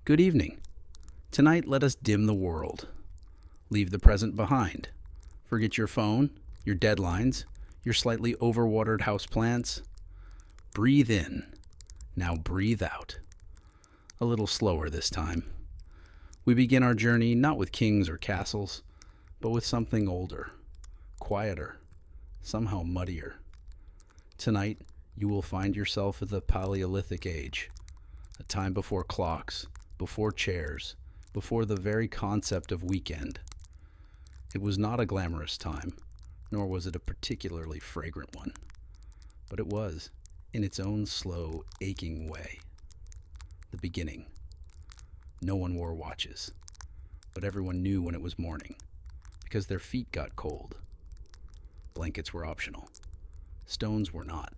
Good evening. Tonight, let us dim the world. Leave the present behind. Forget your phone, your deadlines, your slightly overwatered houseplants. Breathe in. Now breathe out. A little slower this time. We begin our journey not with kings or castles, but with something older, quieter, somehow muddier. Tonight, you will find yourself at the Paleolithic age, a time before clocks, before chairs, before the very concept of weekend. It was not a glamorous time, nor was it a particularly fragrant one, but it was, in its own slow, aching way, the beginning. No one wore watches, but everyone knew when it was morning, because their feet got cold. Blankets were optional. Stones were not.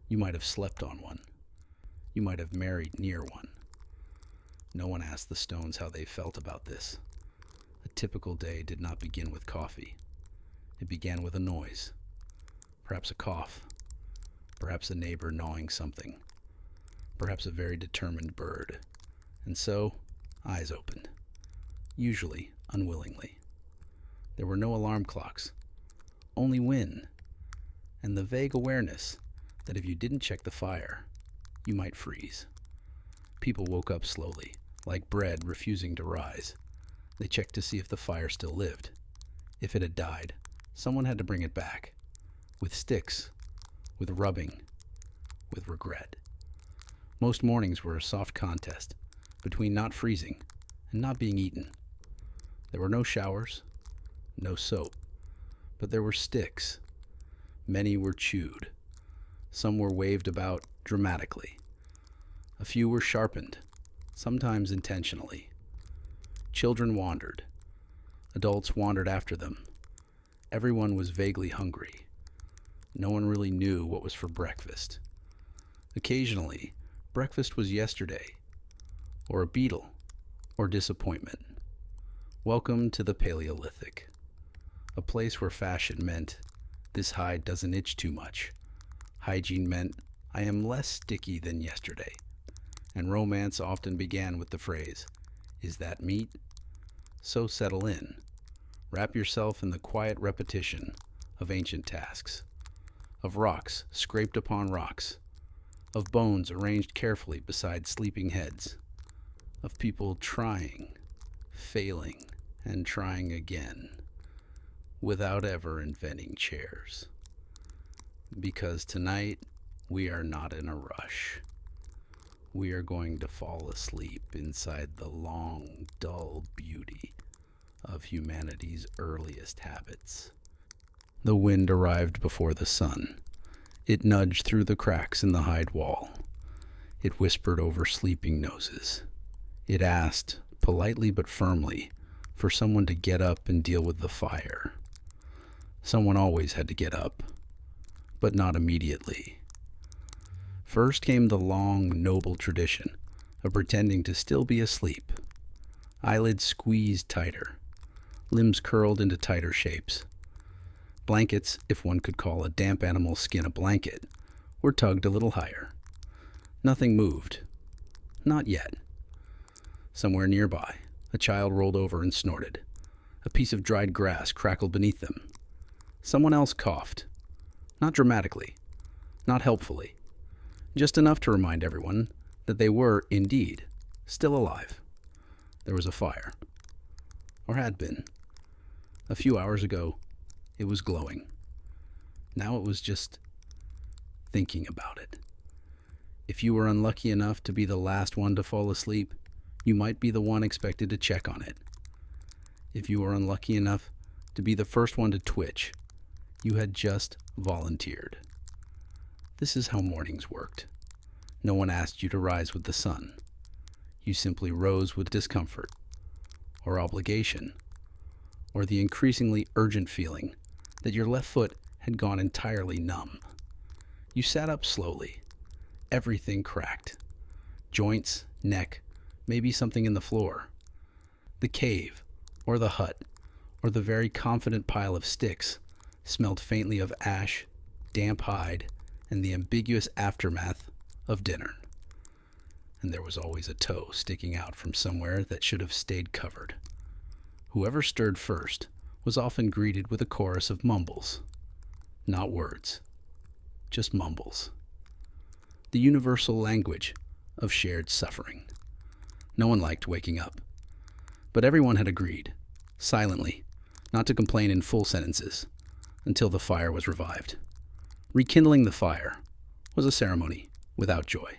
You might have slept on one. You might have married near one. No one asked the stones how they felt about this. A typical day did not begin with coffee. It began with a noise. Perhaps a cough. Perhaps a neighbor gnawing something. Perhaps a very determined bird. And so, eyes opened. Usually, unwillingly. There were no alarm clocks. Only wind. And the vague awareness that if you didn't check the fire, you might freeze. People woke up slowly, like bread refusing to rise. They checked to see if the fire still lived. If it had died, someone had to bring it back. With sticks, with rubbing, with regret. Most mornings were a soft contest between not freezing and not being eaten. There were no showers, no soap, but there were sticks. Many were chewed. Some were waved about dramatically. A few were sharpened, sometimes intentionally. Children wandered. Adults wandered after them. Everyone was vaguely hungry. No one really knew what was for breakfast. Occasionally, breakfast was yesterday, or a beetle, or disappointment. Welcome to the Paleolithic, a place where fashion meant, this hide doesn't itch too much. Hygiene meant, I am less sticky than yesterday. And romance often began with the phrase, is that meat? So settle in. Wrap yourself in the quiet repetition of ancient tasks, of rocks scraped upon rocks, of bones arranged carefully beside sleeping heads, of people trying, failing, and trying again, without ever inventing chairs. Because tonight, we are not in a rush. We are going to fall asleep inside the long, dull beauty of humanity's earliest habits. The wind arrived before the sun. It nudged through the cracks in the hide wall. It whispered over sleeping noses. It asked, politely but firmly, for someone to get up and deal with the fire. Someone always had to get up, but not immediately. First came the long, noble tradition of pretending to still be asleep. Eyelids squeezed tighter, limbs curled into tighter shapes. Blankets, if one could call a damp animal's skin a blanket, were tugged a little higher. Nothing moved. Not yet. Somewhere nearby, a child rolled over and snorted. A piece of dried grass crackled beneath them. Someone else coughed. Not dramatically, not helpfully. Just enough to remind everyone that they were, indeed, still alive. There was a fire. Or had been. A few hours ago, it was glowing. Now it was just thinking about it. If you were unlucky enough to be the last one to fall asleep, you might be the one expected to check on it. If you were unlucky enough to be the first one to twitch, you had just volunteered. This is how mornings worked. No one asked you to rise with the sun. You simply rose with discomfort, or obligation, or the increasingly urgent feeling that your left foot had gone entirely numb. You sat up slowly. Everything cracked. Joints, neck, maybe something in the floor. The cave, or the hut, or the very confident pile of sticks smelled faintly of ash, damp hide, and the ambiguous aftermath of dinner. and there was always a toe sticking out from somewhere that should have stayed covered. Whoever stirred first was often greeted with a chorus of mumbles. Not words, just mumbles. The universal language of shared suffering. No one liked waking up, but everyone had agreed, silently, not to complain in full sentences, until the fire was revived. Rekindling the fire was a ceremony without joy.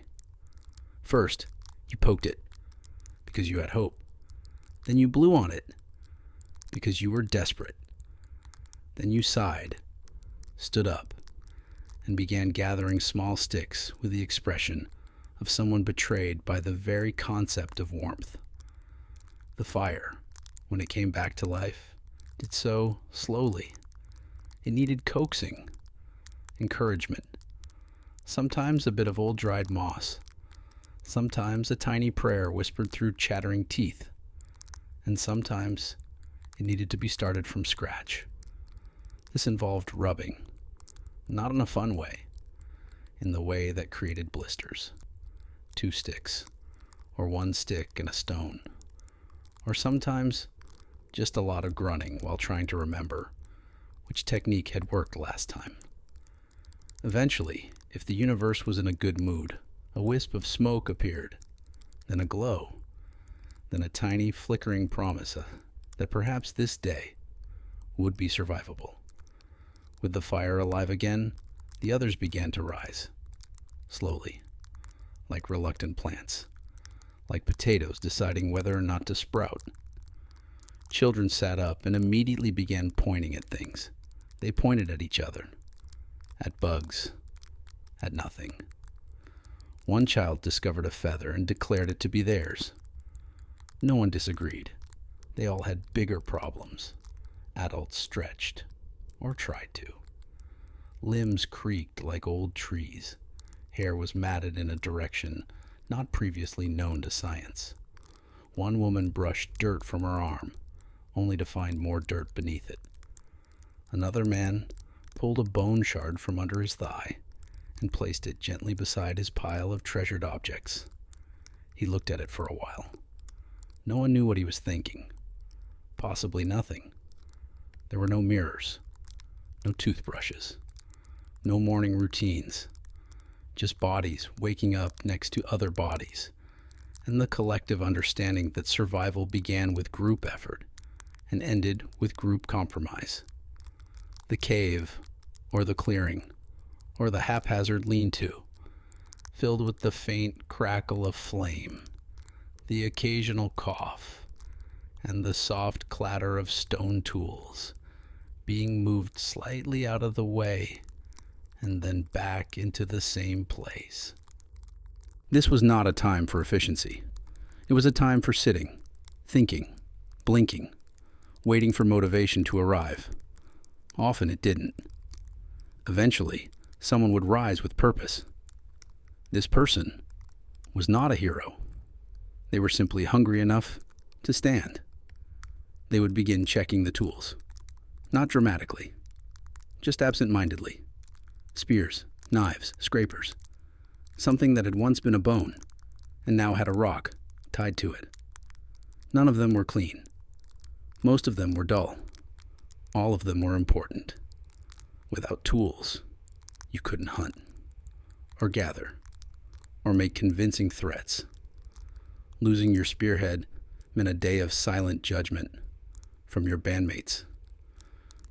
First, you poked it, because you had hope. Then you blew on it, because you were desperate. Then you sighed, stood up, and began gathering small sticks with the expression of someone betrayed by the very concept of warmth. The fire, when it came back to life, did so slowly. It needed coaxing, encouragement, sometimes a bit of old dried moss, sometimes a tiny prayer whispered through chattering teeth, and sometimes it needed to be started from scratch. This involved rubbing, not in a fun way, in the way that created blisters. 2 sticks, or 1 stick and a stone, or sometimes just a lot of grunting while trying to remember which technique had worked last time. Eventually, if the universe was in a good mood, a wisp of smoke appeared, then a glow, then a tiny flickering promise that perhaps this day would be survivable. With the fire alive again, the others began to rise, slowly, like reluctant plants, like potatoes deciding whether or not to sprout. Children sat up and immediately began pointing at things. They pointed at each other, at bugs, at nothing. One child discovered a feather and declared it to be theirs. No one disagreed. They all had bigger problems. Adults stretched, or tried to. Limbs creaked like old trees. Hair was matted in a direction not previously known to science. One woman brushed dirt from her arm, only to find more dirt beneath it. Another man pulled a bone shard from under his thigh and placed it gently beside his pile of treasured objects. He looked at it for a while. No one knew what he was thinking. Possibly nothing. There were no mirrors, no toothbrushes, no morning routines, just bodies waking up next to other bodies, and the collective understanding that survival began with group effort and ended with group compromise. The cave, or the clearing, or the haphazard lean-to, filled with the faint crackle of flame, the occasional cough, and the soft clatter of stone tools being moved slightly out of the way and then back into the same place. This was not a time for efficiency. It was a time for sitting, thinking, blinking, waiting for motivation to arrive. Often it didn't. Eventually, someone would rise with purpose. This person was not a hero. They were simply hungry enough to stand. They would begin checking the tools. Not dramatically, just absent-mindedly. Spears, knives, scrapers. Something that had once been a bone, and now had a rock tied to it. None of them were clean. Most of them were dull. All of them were important. Without tools, you couldn't hunt, or gather, or make convincing threats. Losing your spearhead meant a day of silent judgment from your bandmates.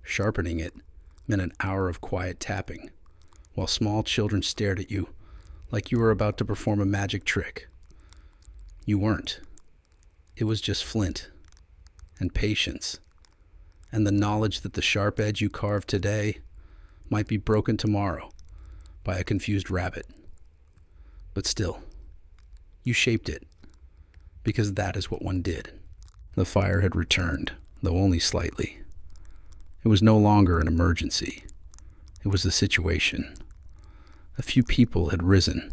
Sharpening it meant an hour of quiet tapping, while small children stared at you like you were about to perform a magic trick. You weren't. It was just flint, and patience, and the knowledge that the sharp edge you carved today might be broken tomorrow by a confused rabbit. But still, you shaped it, because that is what one did. The fire had returned, though only slightly. It was no longer an emergency. It was a situation. A few people had risen,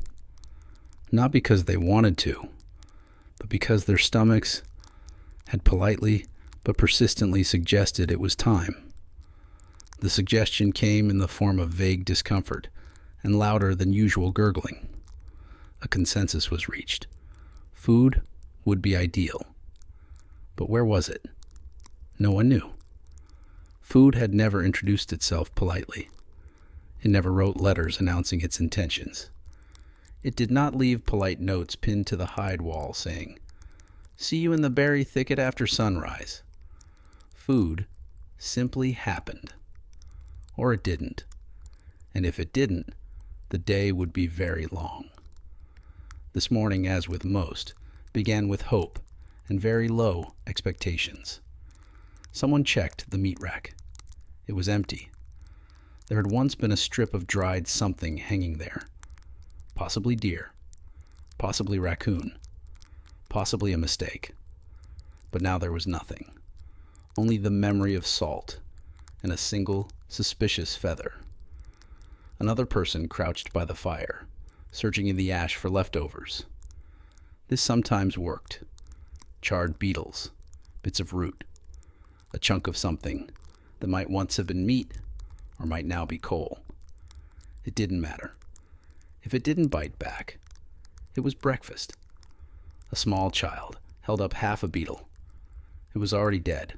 not because they wanted to, but because their stomachs had politely but persistently suggested it was time. The suggestion came in the form of vague discomfort and louder than usual gurgling. A consensus was reached. Food would be ideal. But where was it? No one knew. Food had never introduced itself politely. It never wrote letters announcing its intentions. It did not leave polite notes pinned to the hide wall saying, "See you in the berry thicket after sunrise." Food simply happened. Or it didn't. And if it didn't, the day would be very long. This morning, as with most, began with hope and very low expectations. Someone checked the meat rack. It was empty. There had once been a strip of dried something hanging there. Possibly deer. Possibly raccoon. Possibly a mistake. But now there was nothing. Only the memory of salt and a single suspicious feather. Another person crouched by the fire, searching in the ash for leftovers. This sometimes worked. Charred beetles, bits of root, a chunk of something that might once have been meat or might now be coal. It didn't matter. If it didn't bite back, it was breakfast. A small child held up half a beetle. It was already dead.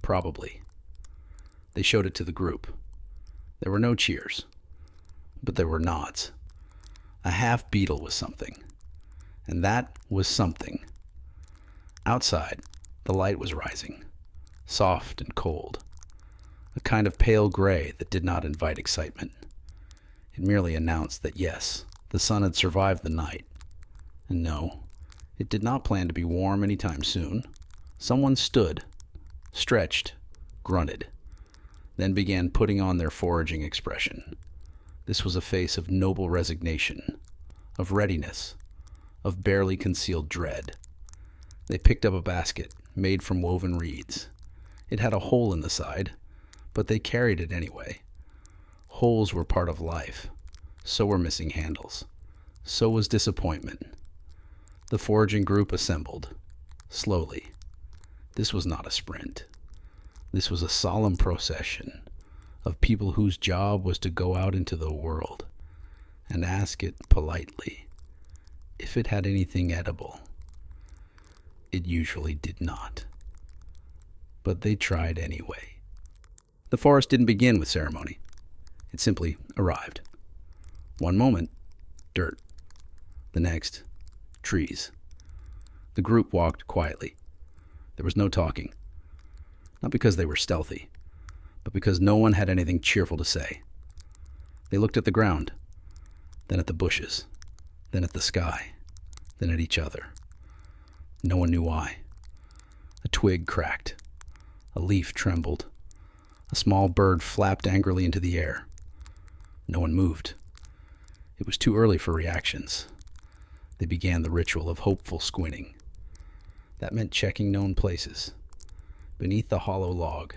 Probably. They showed it to the group. There were no cheers, but there were nods. A half beetle was something, and that was something. Outside, the light was rising, soft and cold, a kind of pale gray that did not invite excitement. It merely announced that yes, the sun had survived the night. And no, it did not plan to be warm any time soon. Someone stood, stretched, grunted, then began putting on their foraging expression. This was a face of noble resignation, of readiness, of barely concealed dread. They picked up a basket made from woven reeds. It had a hole in the side, but they carried it anyway. Holes were part of life. So were missing handles. So was disappointment. The foraging group assembled, slowly. This was not a sprint. This was a solemn procession of people whose job was to go out into the world and ask it politely if it had anything edible. It usually did not. But they tried anyway. The forest didn't begin with ceremony. It simply arrived. One moment, dirt. The next, trees. The group walked quietly. There was no talking. Not because they were stealthy, but because no one had anything cheerful to say. They looked at the ground, then at the bushes, then at the sky, then at each other. No one knew why. A twig cracked. A leaf trembled. A small bird flapped angrily into the air. No one moved. It was too early for reactions. They began the ritual of hopeful squinting. That meant checking known places. Beneath the hollow log,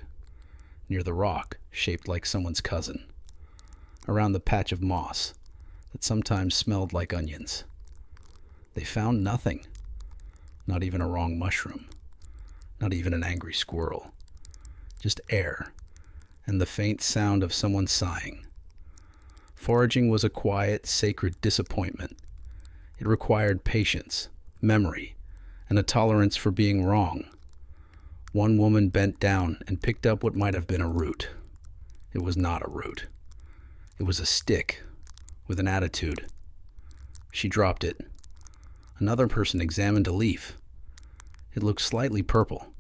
near the rock shaped like someone's cousin, around the patch of moss that sometimes smelled like onions. They found nothing. Not even a wrong mushroom. Not even an angry squirrel. Just air and the faint sound of someone sighing. Foraging was a quiet, sacred disappointment. It required patience, memory, and a tolerance for being wrong. One woman bent down and picked up what might have been a root. It was not a root. It was a stick with an attitude. She dropped it. Another person examined a leaf. It looked slightly purple.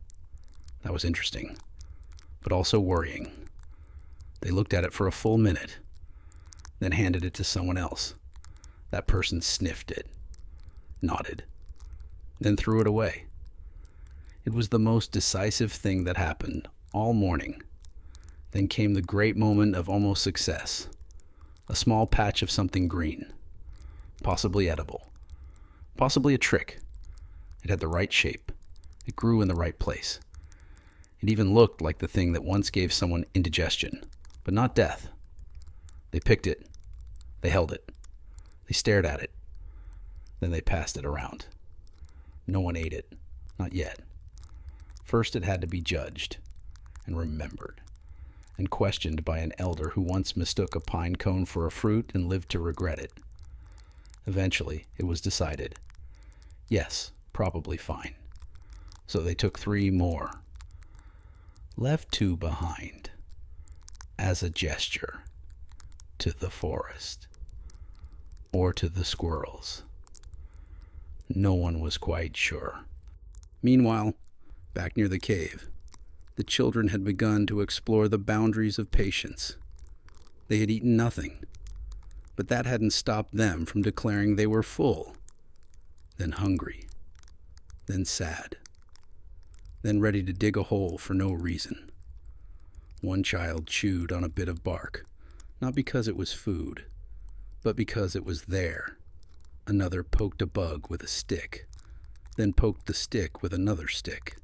That was interesting, but also worrying. They looked at it for a full minute, then handed it to someone else. That person sniffed it, nodded, then threw it away. It was the most decisive thing that happened all morning. Then came the great moment of almost success. A small patch of something green, possibly edible, possibly a trick. It had the right shape. It grew in the right place. It even looked like the thing that once gave someone indigestion, but not death. They picked it. They held it. They stared at it. Then they passed it around. No one ate it. Not yet. First it had to be judged and remembered and questioned by an elder who once mistook a pine cone for a fruit and lived to regret it. Eventually, it was decided. Yes, probably fine. So they took 3 more. Left 2 behind, as a gesture, to the forest, or to the squirrels. No one was quite sure. Meanwhile, back near the cave, the children had begun to explore the boundaries of patience. They had eaten nothing, but that hadn't stopped them from declaring they were full, then hungry, then sad, then ready to dig a hole for no reason. One child chewed on a bit of bark, not because it was food, but because it was there. Another poked a bug with a stick, then poked the stick with another stick,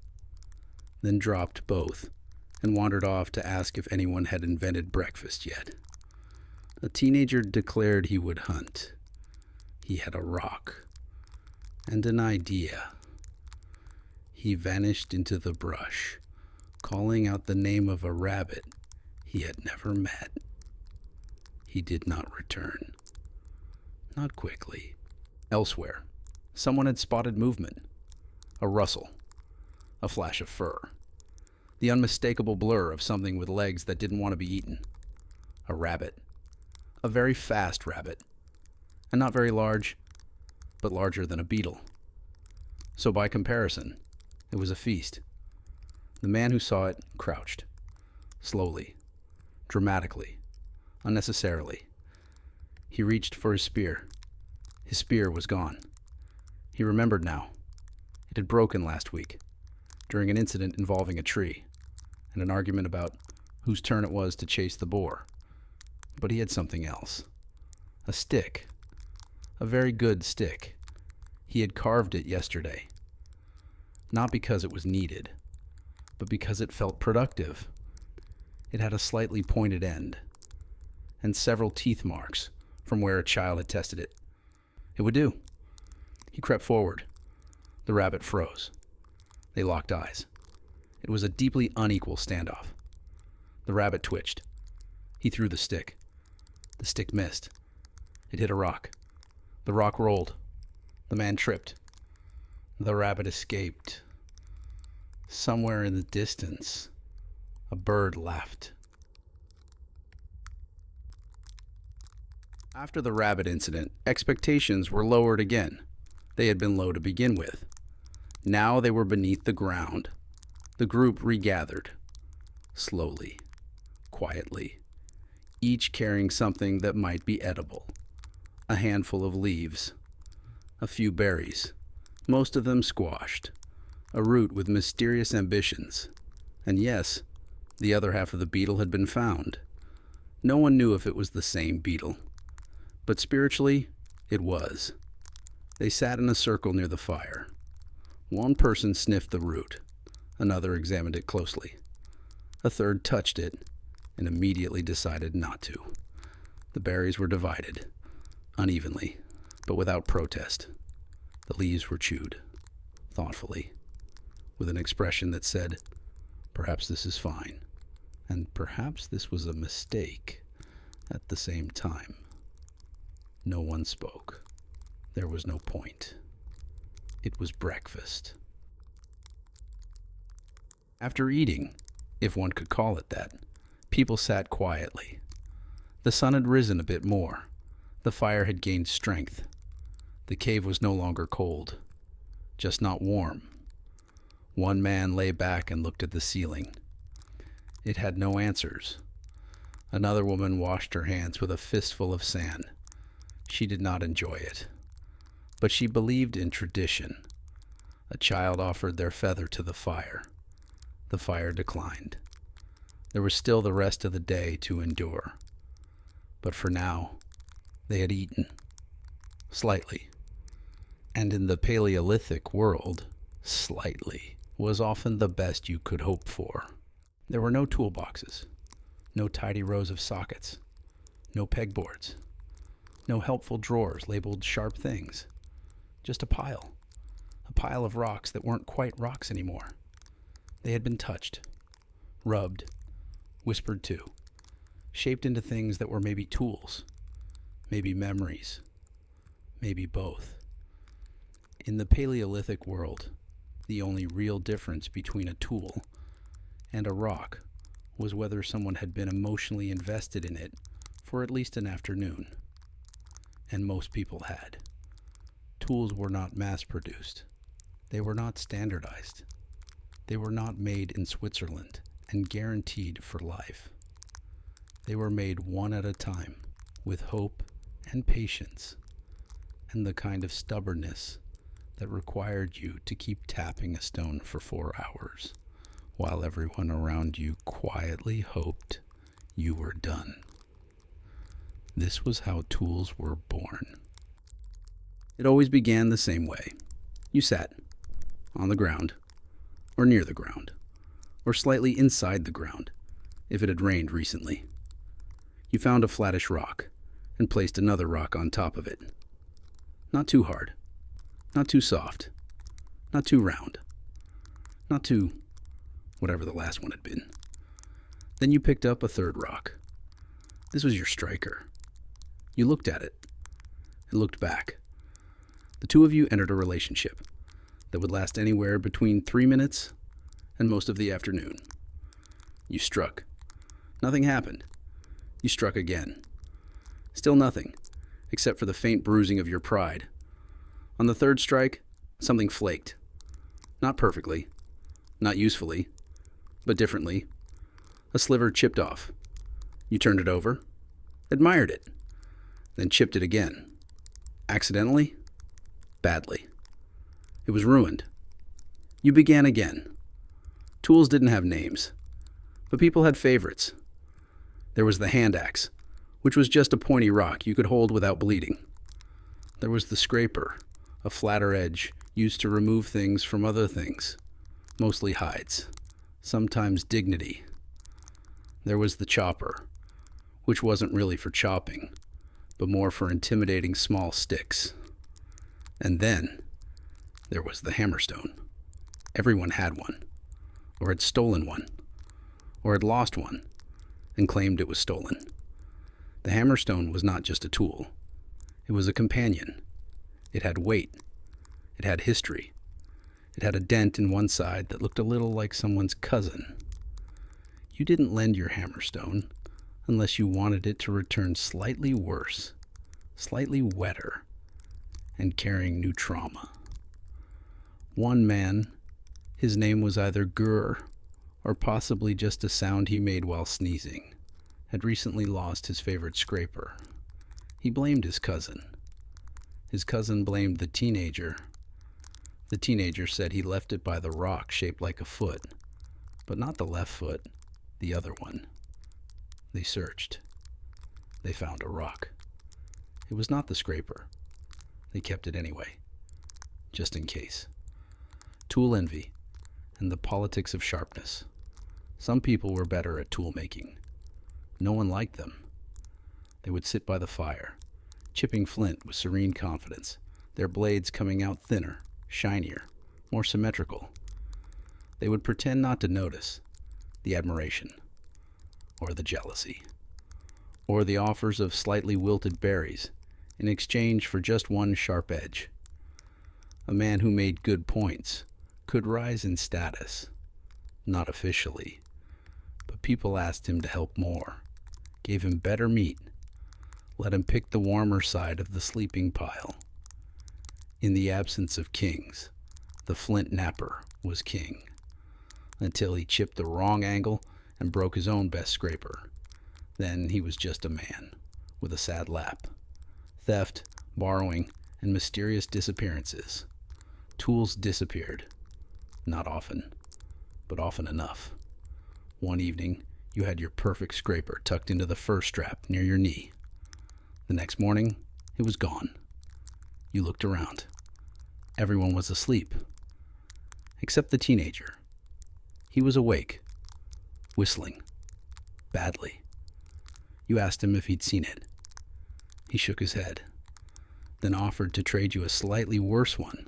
then dropped both and wandered off to ask if anyone had invented breakfast yet. A teenager declared he would hunt. He had a rock and an idea. He vanished into the brush, calling out the name of a rabbit he had never met. He did not return. Not quickly. Elsewhere, someone had spotted movement. A rustle. A flash of fur. The unmistakable blur of something with legs that didn't want to be eaten. A rabbit. A very fast rabbit. And not very large, but larger than a beetle. So by comparison, it was a feast. The man who saw it crouched. Slowly. Dramatically. Unnecessarily. He reached for his spear. His spear was gone. He remembered now. It had broken last week, during an incident involving a tree, and an argument about whose turn it was to chase the boar. But he had something else. A stick. A very good stick. He had carved it yesterday. Not because it was needed, but because it felt productive. It had a slightly pointed end, and several teeth marks from where a child had tested it. It would do. He crept forward. The rabbit froze. They locked eyes. It was a deeply unequal standoff. The rabbit twitched. He threw the stick. The stick missed. It hit a rock. The rock rolled. The man tripped. The rabbit escaped. Somewhere in the distance, a bird laughed. After the rabbit incident, expectations were lowered again. They had been low to begin with. Now they were beneath the ground. The group regathered. Slowly. Quietly. Each carrying something that might be edible. A handful of leaves. A few berries. Most of them squashed. A root with mysterious ambitions. And yes, the other half of the beetle had been found. No one knew if it was the same beetle. But spiritually, it was. They sat in a circle near the fire. One person sniffed the root. Another examined it closely. A third touched it and immediately decided not to. The berries were divided, unevenly, but without protest. The leaves were chewed, thoughtfully, with an expression that said, "Perhaps this is fine, and perhaps this was a mistake at the same time." No one spoke. There was no point. It was breakfast. After eating, if one could call it that, people sat quietly. The sun had risen a bit more. The fire had gained strength. The cave was no longer cold, just not warm. One man lay back and looked at the ceiling. It had no answers. Another woman washed her hands with a fistful of sand. She did not enjoy it, but she believed in tradition. A child offered their feather to the fire. The fire declined. There was still the rest of the day to endure. But for now, they had eaten. Slightly. And in the Paleolithic world, slightly was often the best you could hope for. There were no toolboxes, no tidy rows of sockets, no pegboards, no helpful drawers labeled sharp things. Just a pile of rocks that weren't quite rocks anymore. They had been touched, rubbed, whispered to, shaped into things that were maybe tools, maybe memories, maybe both. In the Paleolithic world, the only real difference between a tool and a rock was whether someone had been emotionally invested in it for at least an afternoon. And most people had. Tools were not mass-produced. They were not standardized. They were not made in Switzerland and guaranteed for life. They were made one at a time, with hope and patience, and the kind of stubbornness that required you to keep tapping a stone for 4 hours, while everyone around you quietly hoped you were done. This was how tools were born. It always began the same way. You sat on the ground, or near the ground, or slightly inside the ground, if it had rained recently. You found a flattish rock and placed another rock on top of it. Not too hard, not too soft, not too round, not too whatever the last one had been. Then you picked up a third rock. This was your striker. You looked at it and looked back. The two of you entered a relationship that would last anywhere between 3 minutes and most of the afternoon. You struck. Nothing happened. You struck again. Still nothing, except for the faint bruising of your pride. On the third strike, something flaked. Not perfectly, not usefully, but differently. A sliver chipped off. You turned it over, admired it, then chipped it again. Accidentally? Badly. It was ruined. You began again. Tools didn't have names, but people had favorites. There was the hand axe, which was just a pointy rock you could hold without bleeding. There was the scraper, a flatter edge used to remove things from other things, mostly hides, sometimes dignity. There was the chopper, which wasn't really for chopping, but more for intimidating small sticks. And then there was the hammerstone. Everyone had one, or had stolen one, or had lost one, and claimed it was stolen. The hammerstone was not just a tool. It was a companion. It had weight. It had history. It had a dent in one side that looked a little like someone's cousin. You didn't lend your hammerstone unless you wanted it to return slightly worse, slightly wetter, and carrying new trauma. One man, his name was either Gur or possibly just a sound he made while sneezing, had recently lost his favorite scraper. He blamed his cousin. His cousin blamed the teenager. The teenager said he left it by the rock shaped like a foot, but not the left foot, the other one. They searched. They found a rock. It was not the scraper. They kept it anyway, just in case. Tool envy and the politics of sharpness. Some people were better at tool making. No one liked them. They would sit by the fire, chipping flint with serene confidence, their blades coming out thinner, shinier, more symmetrical. They would pretend not to notice the admiration, or the jealousy, or the offers of slightly wilted berries in exchange for just one sharp edge. A man who made good points could rise in status, not officially, but people asked him to help more, gave him better meat, let him pick the warmer side of the sleeping pile. In the absence of kings, the flint napper was king, until he chipped the wrong angle and broke his own best scraper. Then he was just a man, with a sad lap. Theft, borrowing, and mysterious disappearances. Tools disappeared. Not often, but often enough. One evening, you had your perfect scraper tucked into the fur strap near your knee. The next morning, it was gone. You looked around. Everyone was asleep, except the teenager. He was awake, whistling, badly. You asked him if he'd seen it. He shook his head, then offered to trade you a slightly worse one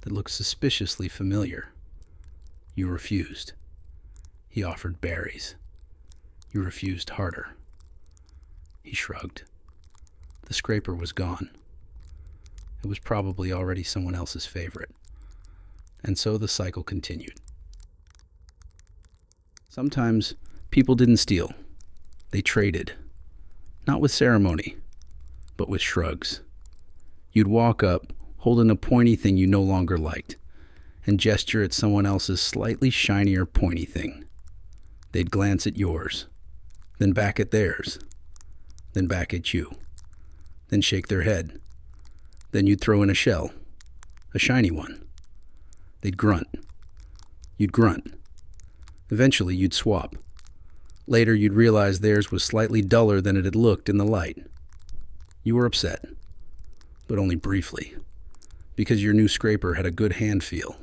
that looked suspiciously familiar. You refused. He offered berries. You refused harder. He shrugged. The scraper was gone. It was probably already someone else's favorite. And so the cycle continued. Sometimes people didn't steal. They traded. Not with ceremony, but with shrugs. You'd walk up, holding a pointy thing you no longer liked, and gesture at someone else's slightly shinier pointy thing. They'd glance at yours, then back at theirs, then back at you, then shake their head. Then you'd throw in a shell, a shiny one. They'd grunt. You'd grunt. Eventually, you'd swap. Later, you'd realize theirs was slightly duller than it had looked in the light. You were upset, but only briefly, because your new scraper had a good hand feel,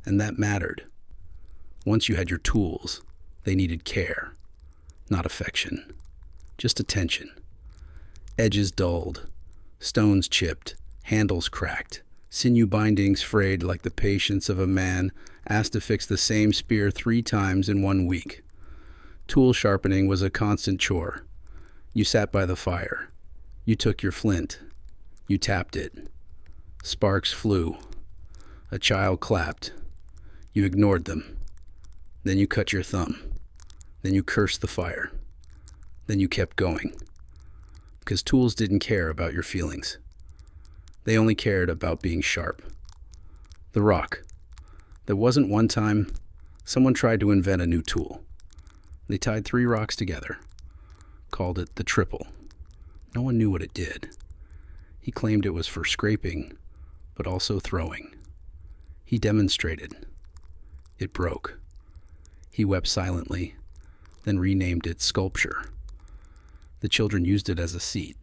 and that mattered. Once you had your tools, they needed care, not affection, just attention. Edges dulled, stones chipped, handles cracked, sinew bindings frayed like the patience of a man asked to fix the same spear 3 times in 1 week. Tool sharpening was a constant chore. You sat by the fire. You took your flint. You tapped it. Sparks flew. A child clapped. You ignored them. Then you cut your thumb. Then you cursed the fire. Then you kept going. Because tools didn't care about your feelings. They only cared about being sharp. The rock. There wasn't one time someone tried to invent a new tool. They tied 3 rocks together, called it the triple. No one knew what it did. He claimed it was for scraping, but also throwing. He demonstrated. It broke. He wept silently, then renamed it sculpture. The children used it as a seat.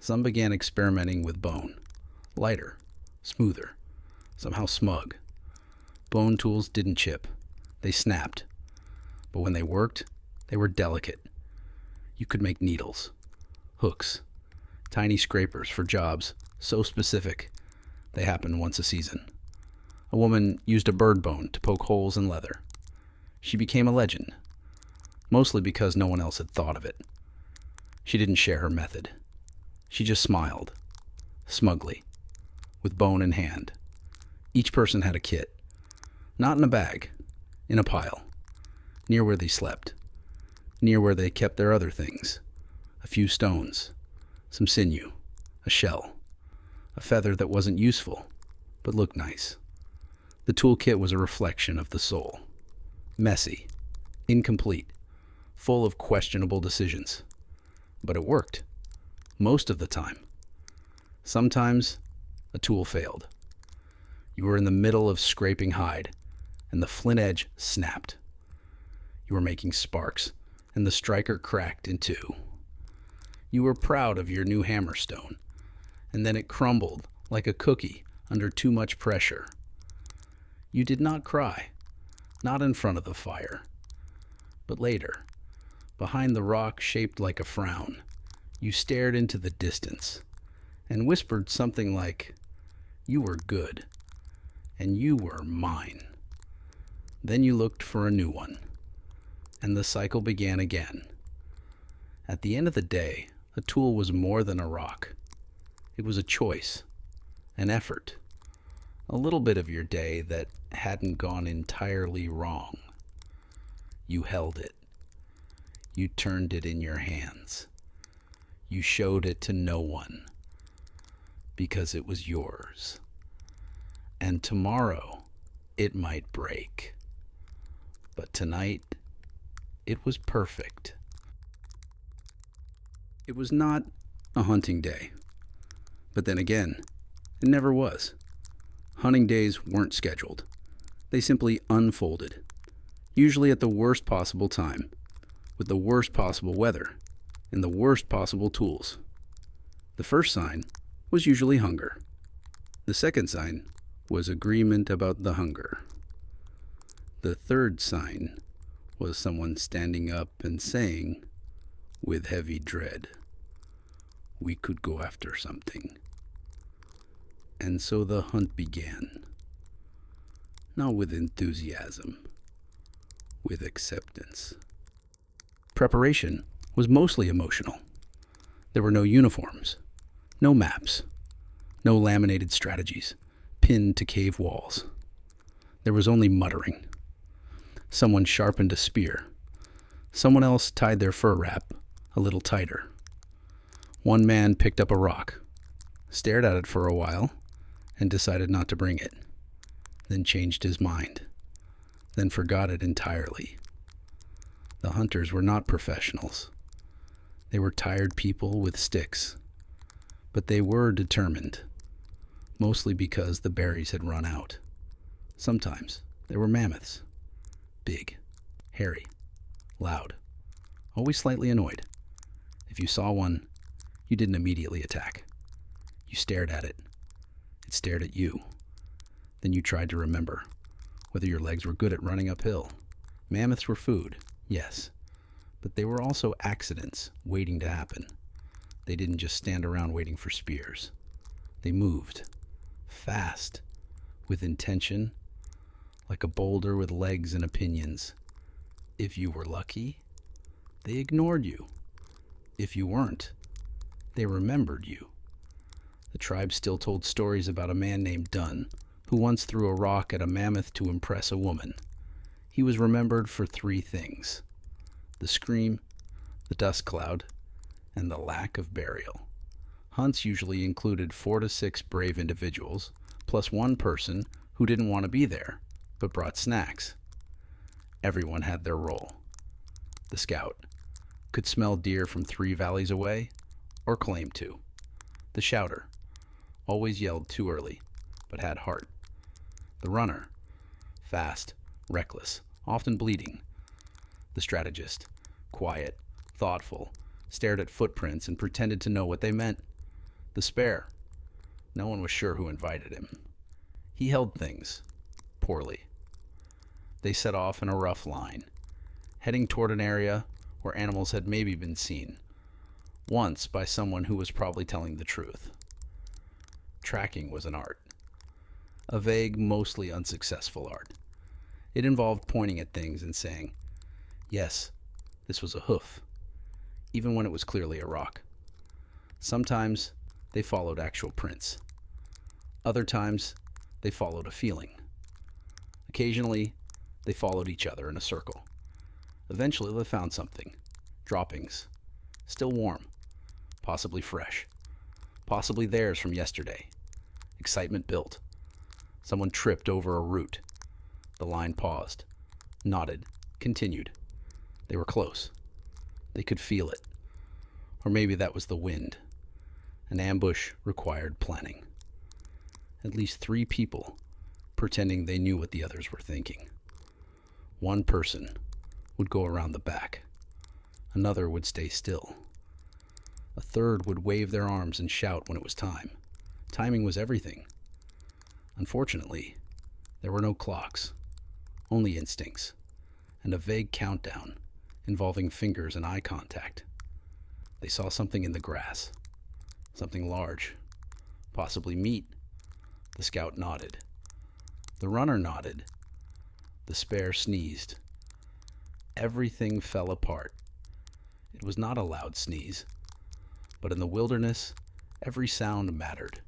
Some began experimenting with bone. Lighter, smoother, somehow smug. Bone tools didn't chip. They snapped. But when they worked, they were delicate. You could make needles, hooks, tiny scrapers for jobs so specific they happened once a season. A woman used a bird bone to poke holes in leather. She became a legend, mostly because no one else had thought of it. She didn't share her method. She just smiled, smugly, with bone in hand. Each person had a kit, not in a bag, in a pile, near where they slept, near where they kept their other things. A few stones, some sinew, a shell, a feather that wasn't useful, but looked nice. The toolkit was a reflection of the soul. Messy, incomplete, full of questionable decisions. But it worked, most of the time. Sometimes, a tool failed. You were in the middle of scraping hide, and the flint edge snapped. You were making sparks, and the striker cracked in 2. You were proud of your new hammerstone, and then it crumbled like a cookie under too much pressure. You did not cry, not in front of the fire, but later, behind the rock shaped like a frown, you stared into the distance and whispered something like, "You were good, and you were mine." Then you looked for a new one, and the cycle began again. At the end of the day, a tool was more than a rock. It was a choice, an effort, a little bit of your day that hadn't gone entirely wrong. You held it. You turned it in your hands. You showed it to no one, because it was yours. And tomorrow, it might break. But tonight, it was perfect. It was not a hunting day. But then again, it never was. Hunting days weren't scheduled. They simply unfolded, usually at the worst possible time, with the worst possible weather, and the worst possible tools. The first sign was usually hunger. The second sign was agreement about the hunger. The third sign was someone standing up and saying, with heavy dread, "We could go after something." And so the hunt began. Not with enthusiasm, with acceptance. Preparation was mostly emotional. There were no uniforms, no maps. No laminated strategies, pinned to cave walls. There was only muttering. Someone sharpened a spear. Someone else tied their fur wrap a little tighter. One man picked up a rock, stared at it for a while, and decided not to bring it. Then changed his mind. Then forgot it entirely. The hunters were not professionals. They were tired people with sticks. But they were determined, mostly because the berries had run out. Sometimes they were mammoths. Big, hairy, loud, always slightly annoyed. If you saw one, you didn't immediately attack. You stared at it. It stared at you. Then you tried to remember whether your legs were good at running uphill. Mammoths were food, yes, but they were also accidents waiting to happen. They didn't just stand around waiting for spears. They moved, fast, with intention, like a boulder with legs and opinions. If you were lucky, they ignored you. If you weren't, they remembered you. The tribe still told stories about a man named Dunn, who once threw a rock at a mammoth to impress a woman. He was remembered for three things: the scream, the dust cloud, and the lack of burial. Hunts usually included 4 to 6 brave individuals, plus one person who didn't want to be there, but brought snacks. Everyone had their role. The scout could smell deer from 3 valleys away, or claimed to. The shouter always yelled too early, but had heart. The runner, fast, reckless, often bleeding. The strategist, quiet, thoughtful, stared at footprints and pretended to know what they meant. The spare, no one was sure who invited him. He held things, poorly. They set off in a rough line, heading toward an area where animals had maybe been seen, once by someone who was probably telling the truth. Tracking was an art. A vague, mostly unsuccessful art. It involved pointing at things and saying, yes, this was a hoof, even when it was clearly a rock. Sometimes they followed actual prints. Other times they followed a feeling. Occasionally they followed each other in a circle. Eventually they found something. Droppings. Still warm. Possibly fresh. Possibly theirs from yesterday. Excitement built. Someone tripped over a root. The line paused. Nodded. Continued. They were close. They could feel it. Or maybe that was the wind. An ambush required planning. At least 3 people pretending they knew what the others were thinking. One person would go around the back. Another would stay still. A third would wave their arms and shout when it was time. Timing was everything. Unfortunately, there were no clocks, only instincts, and a vague countdown involving fingers and eye contact. They saw something in the grass, something large, possibly meat. The scout nodded. The runner nodded. The spare sneezed. Everything fell apart. It was not a loud sneeze, but in the wilderness, every sound mattered.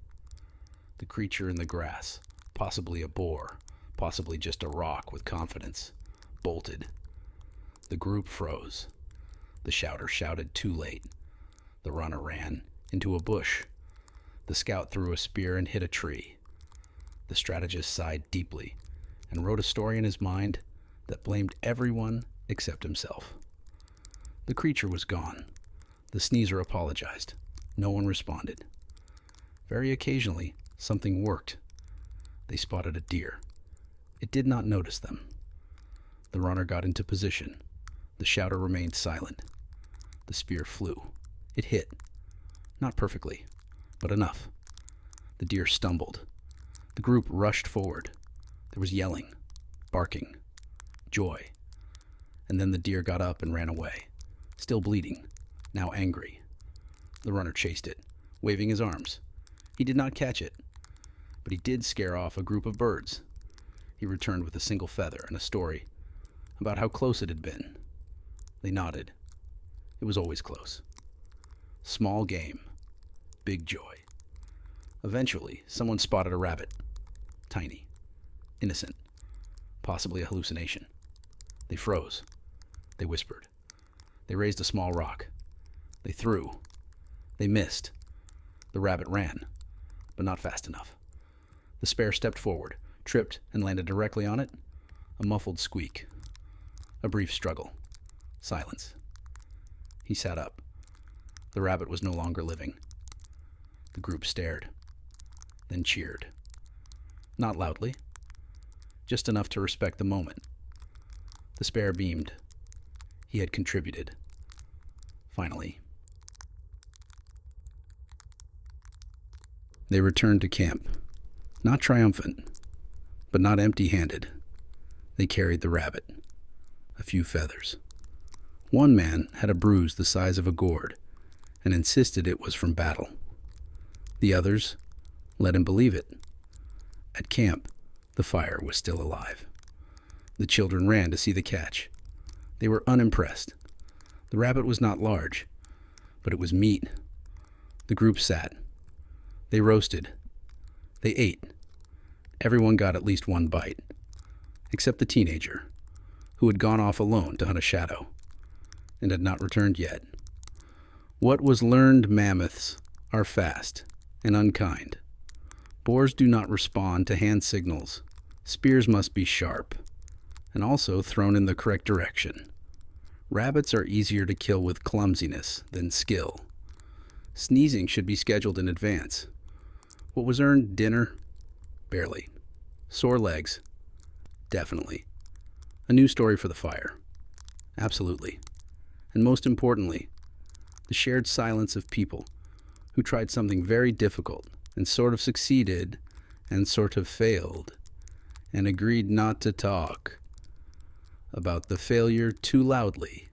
The creature in the grass, possibly a boar, possibly just a rock with confidence, bolted. The group froze. The shouter shouted too late. The runner ran into a bush. The scout threw a spear and hit a tree. The strategist sighed deeply and wrote a story in his mind that blamed everyone except himself. The creature was gone. The sneezer apologized. No one responded. Very occasionally, something worked. They spotted a deer. It did not notice them. The runner got into position. The shouter remained silent. The spear flew. It hit. Not perfectly, but enough. The deer stumbled. The group rushed forward. There was yelling, barking, joy. And then the deer got up and ran away, still bleeding, now angry. The runner chased it, waving his arms. He did not catch it, but he did scare off a group of birds. He returned with a single feather and a story about how close it had been. They nodded. It was always close. Small game, big joy. Eventually, someone spotted a rabbit. Tiny. Innocent. Possibly a hallucination. They froze. They whispered. They raised a small rock. They threw. They missed. The rabbit ran, but not fast enough. The spare stepped forward, tripped, and landed directly on it. A muffled squeak. A brief struggle. Silence. He sat up. The rabbit was no longer living. The group stared, then cheered. Not loudly, just enough to respect the moment. The spare beamed. He had contributed. Finally. They returned to camp, not triumphant, but not empty-handed. They carried the rabbit, a few feathers. One man had a bruise the size of a gourd and insisted it was from battle. The others let him believe it. At camp, the fire was still alive. The children ran to see the catch. They were unimpressed. The rabbit was not large, but it was meat. The group sat. They roasted. They ate. Everyone got at least one bite, except the teenager, who had gone off alone to hunt a shadow and had not returned yet. What was learned mammoths are fast and unkind. Boars do not respond to hand signals. Spears must be sharp and also thrown in the correct direction. Rabbits are easier to kill with clumsiness than skill. Sneezing should be scheduled in advance. What was earned dinner? Barely. Sore legs? Definitely. A new story for the fire? Absolutely. And most importantly, the shared silence of people who tried something very difficult and sort of succeeded and sort of failed and agreed not to talk about the failure too loudly.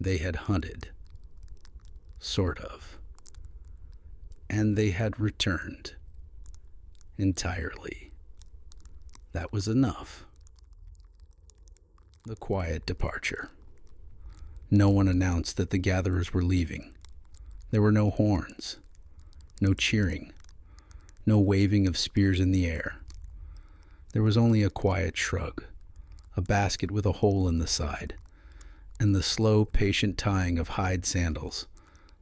They had hunted. Sort of. And they had returned. Entirely. That was enough. The quiet departure. No one announced that the gatherers were leaving. There were no horns, no cheering, no waving of spears in the air. There was only a quiet shrug, a basket with a hole in the side, and the slow, patient tying of hide sandals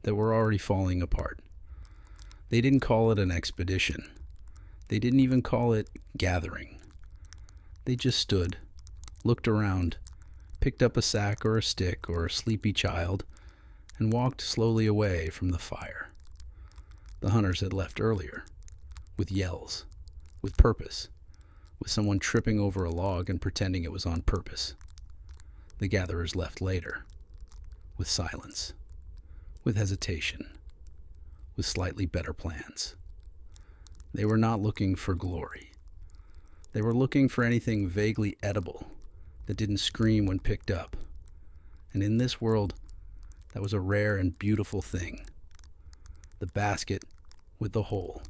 that were already falling apart. They didn't call it an expedition. They didn't even call it gathering. They just stood, looked around, picked up a sack or a stick or a sleepy child, and walked slowly away from the fire. The hunters had left earlier, with yells, with purpose, with someone tripping over a log and pretending it was on purpose. The gatherers left later, with silence, with hesitation, with slightly better plans. They were not looking for glory. They were looking for anything vaguely edible that didn't scream when picked up. And in this world, that was a rare and beautiful thing. The basket with the hole.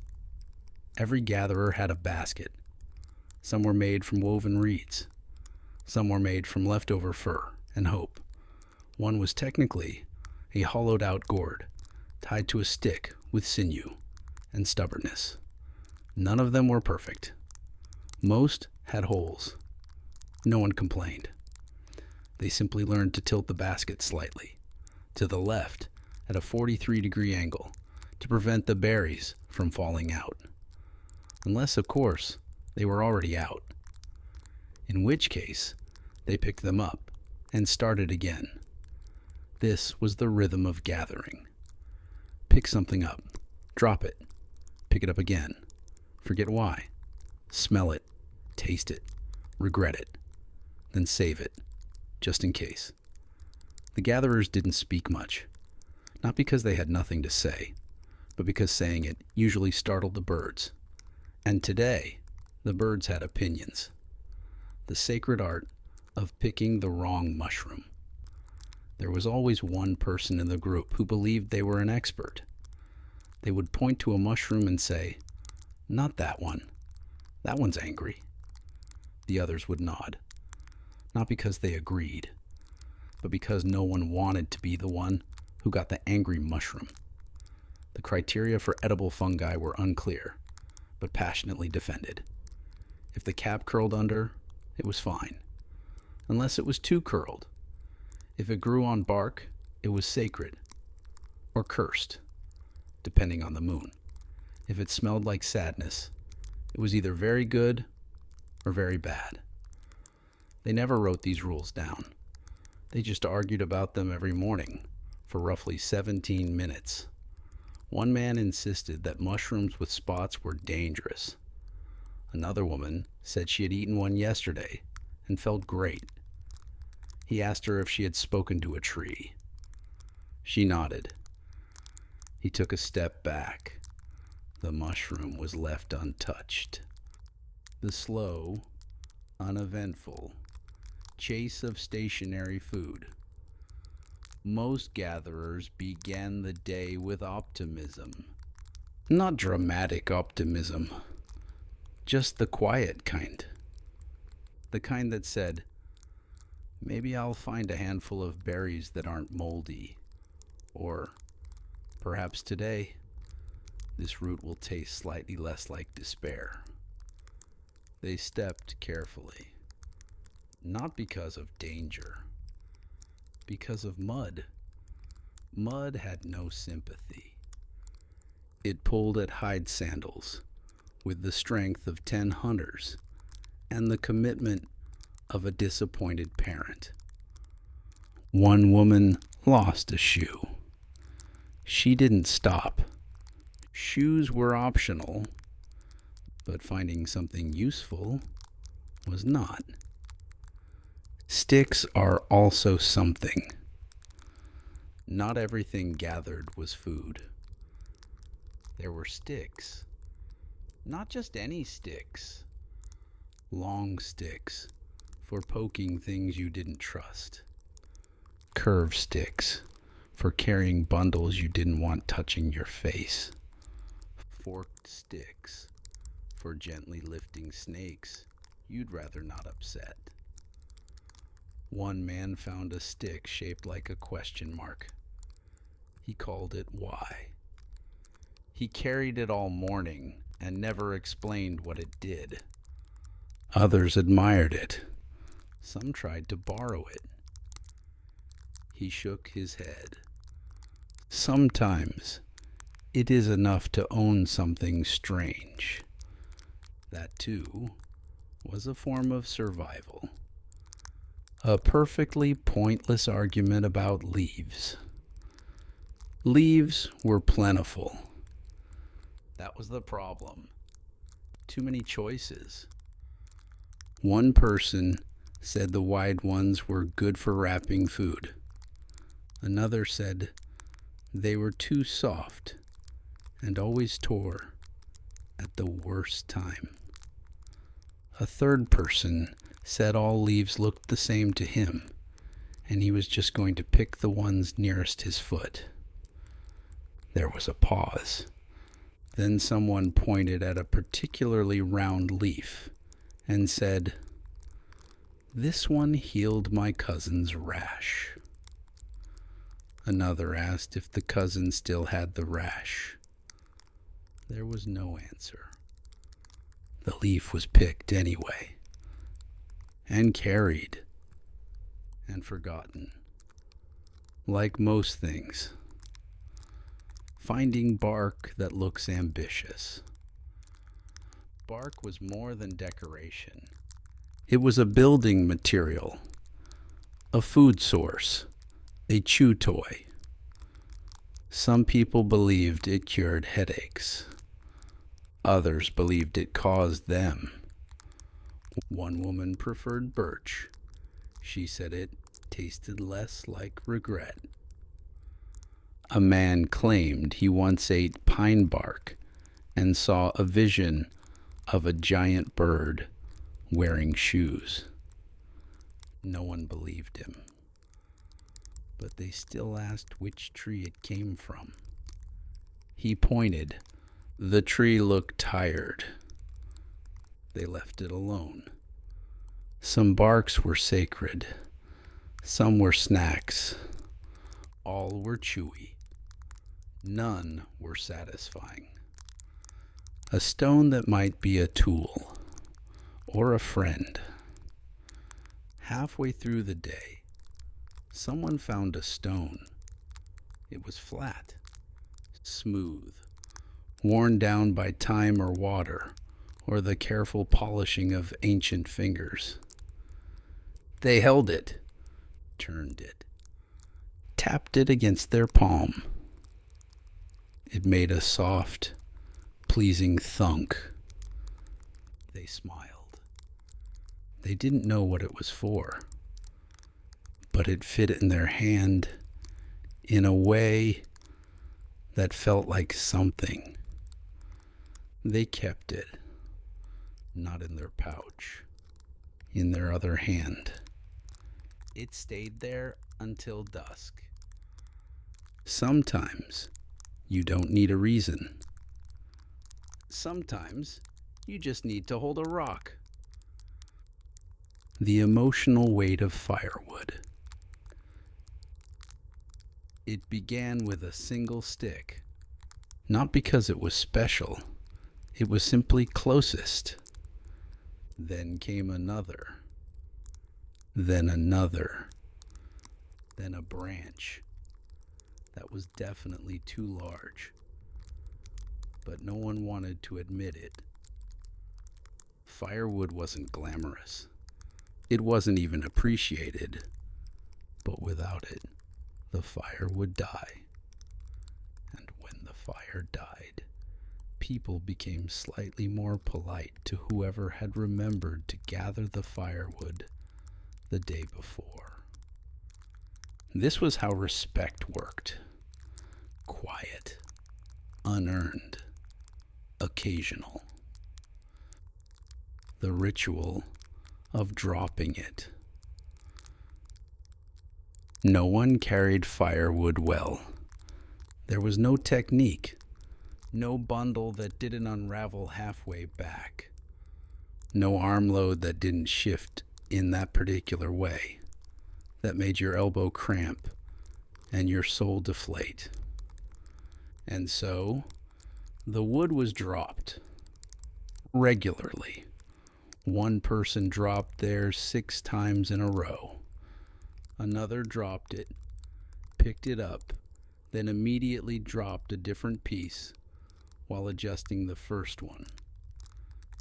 Every gatherer had a basket. Some were made from woven reeds. Some were made from leftover fur and hope. One was technically a hollowed-out gourd tied to a stick with sinew and stubbornness. None of them were perfect. Most had holes. No one complained. They simply learned to tilt the basket slightly, to the left at a 43-degree angle, to prevent the berries from falling out. Unless, of course, they were already out. In which case, they picked them up and started again. This was the rhythm of gathering. Pick something up, drop it, pick it up again, forget why, smell it, taste it, regret it, then save it, just in case. The gatherers didn't speak much, not because they had nothing to say, but because saying it usually startled the birds. And today, the birds had opinions. The sacred art of picking the wrong mushroom. There was always one person in the group who believed they were an expert. They would point to a mushroom and say, "Not that one. That one's angry." The others would nod, not because they agreed, but because no one wanted to be the one who got the angry mushroom. The criteria for edible fungi were unclear, but passionately defended. If the cap curled under, it was fine, unless it was too curled. If it grew on bark, it was sacred, or cursed, depending on the moon. If it smelled like sadness, it was either very good or very bad. They never wrote these rules down. They just argued about them every morning for roughly 17 minutes. One man insisted that mushrooms with spots were dangerous. Another woman said she had eaten one yesterday and felt great. He asked her if she had spoken to a tree. She nodded. He took a step back. The mushroom was left untouched. The slow, uneventful chase of stationary food. Most gatherers began the day with optimism. Not dramatic optimism, just the quiet kind. The kind that said, maybe I'll find a handful of berries that aren't moldy. Or, perhaps today, this root will taste slightly less like despair. They stepped carefully, not because of danger, because of mud. Mud had no sympathy. It pulled at hide sandals with the strength of 10 hunters and the commitment of a disappointed parent. One woman lost a shoe. She didn't stop. Shoes were optional, but finding something useful was not. Sticks are also something. Not everything gathered was food. There were sticks. Not just any sticks. Long sticks for poking things you didn't trust. Curved sticks for carrying bundles you didn't want touching your face. Forked sticks for gently lifting snakes you'd rather not upset. One man found a stick shaped like a question mark. He called it why. He carried it all morning and never explained what it did. Others admired it. Some tried to borrow it. He shook his head. Sometimes it is enough to own something strange. That, too, was a form of survival. A perfectly pointless argument about leaves. Leaves were plentiful. That was the problem. Too many choices. One person said the wide ones were good for wrapping food. Another said they were too soft and always tore at the worst time. A third person said all leaves looked the same to him, and he was just going to pick the ones nearest his foot. There was a pause. Then someone pointed at a particularly round leaf and said, "This one healed my cousin's rash." Another asked if the cousin still had the rash. There was no answer. The leaf was picked anyway, and carried, and forgotten. Like most things, finding bark that looks ambitious. Bark was more than decoration. It was a building material, a food source, a chew toy. Some people believed it cured headaches. Others believed it caused them. One woman preferred birch. She said it tasted less like regret. A man claimed he once ate pine bark and saw a vision of a giant bird wearing shoes. No one believed him, but they still asked which tree it came from. He pointed. The tree looked tired. They left it alone. Some barks were sacred. Some were snacks. All were chewy. None were satisfying. A stone that might be a tool or a friend. Halfway through the day, someone found a stone. It was flat, smooth, worn down by time or water, or the careful polishing of ancient fingers. They held it, turned it, tapped it against their palm. It made a soft, pleasing thunk. They smiled. They didn't know what it was for, but it fit in their hand in a way that felt like something. They kept it, not in their pouch, in their other hand. It stayed there until dusk. Sometimes you don't need a reason. Sometimes you just need to hold a rock. The emotional weight of firewood. It began with a single stick, not because it was special. It was simply closest. Then came another, then another, then a branch that was definitely too large, but no one wanted to admit it. Firewood wasn't glamorous. It wasn't even appreciated, but without it, the fire would die. And when the fire died, people became slightly more polite to whoever had remembered to gather the firewood the day before. This was how respect worked. Quiet, unearned, occasional. The ritual of dropping it. No one carried firewood well. There was no technique, no bundle that didn't unravel halfway back, no arm load that didn't shift in that particular way, that made your elbow cramp and your soul deflate. And so, the wood was dropped regularly. One person dropped theirs 6 times in a row. Another dropped it, picked it up, then immediately dropped a different piece while adjusting the first one.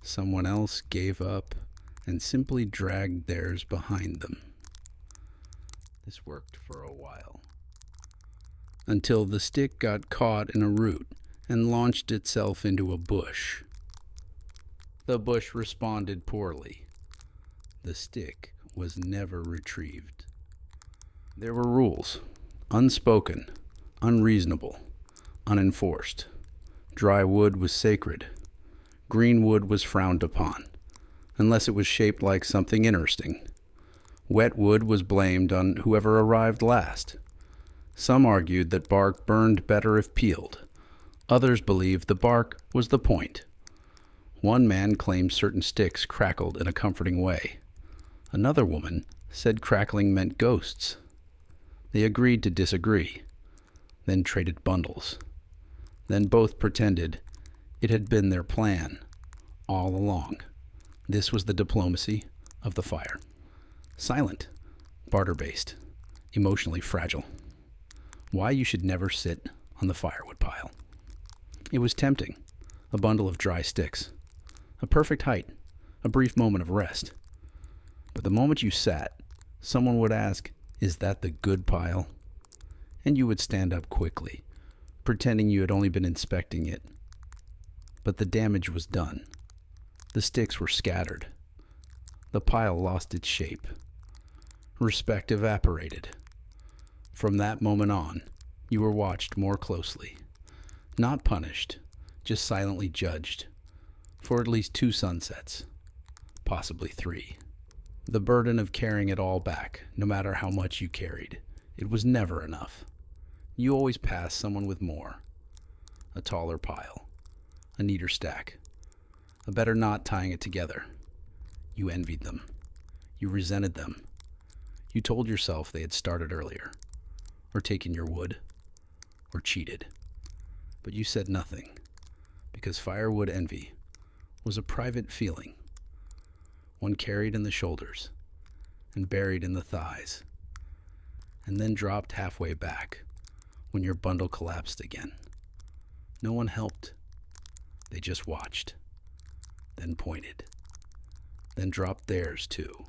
Someone else gave up and simply dragged theirs behind them. This worked for a while, until the stick got caught in a root and launched itself into a bush. The bush responded poorly. The stick was never retrieved. There were rules, unspoken, unreasonable, unenforced. Dry wood was sacred. Green wood was frowned upon, unless it was shaped like something interesting. Wet wood was blamed on whoever arrived last. Some argued that bark burned better if peeled. Others believed the bark was the point. One man claimed certain sticks crackled in a comforting way. Another woman said crackling meant ghosts. They agreed to disagree, then traded bundles. Then both pretended it had been their plan all along. This was the diplomacy of the fire. Silent, barter-based, emotionally fragile. Why you should never sit on the firewood pile. It was tempting, a bundle of dry sticks, a perfect height, a brief moment of rest. But the moment you sat, someone would ask, "Is that the good pile?" And you would stand up quickly, pretending you had only been inspecting it. But the damage was done. The sticks were scattered. The pile lost its shape. Respect evaporated. From that moment on, you were watched more closely. Not punished, just silently judged. For at least 2 sunsets, possibly 3. The burden of carrying it all back, no matter how much you carried. It was never enough. You always passed someone with more. A taller pile. A neater stack. A better knot tying it together. You envied them. You resented them. You told yourself they had started earlier, or taken your wood, or cheated. But you said nothing, because firewood envy was a private feeling, one carried in the shoulders and buried in the thighs, and then dropped halfway back when your bundle collapsed again. No one helped. They just watched, then pointed, then dropped theirs too.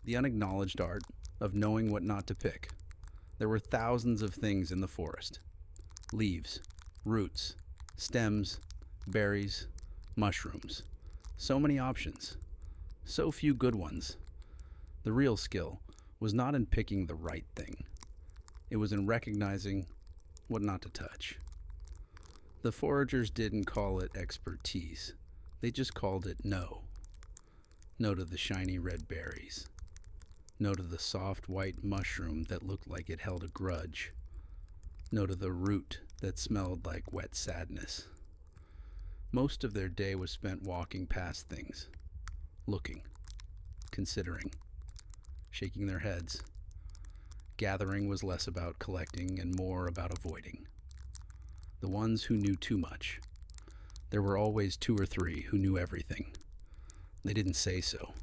The unacknowledged art of knowing what not to pick. There were thousands of things in the forest. Leaves, roots, stems, berries, mushrooms. So many options. So few good ones. The real skill was not in picking the right thing. It was in recognizing what not to touch. The foragers didn't call it expertise. They just called it no. No to the shiny red berries. No to the soft white mushroom that looked like it held a grudge. No to the root that smelled like wet sadness. Most of their day was spent walking past things, looking, considering, shaking their heads. Gathering was less about collecting and more about avoiding. The ones who knew too much. There were always 2 or 3 who knew everything. They didn't say so,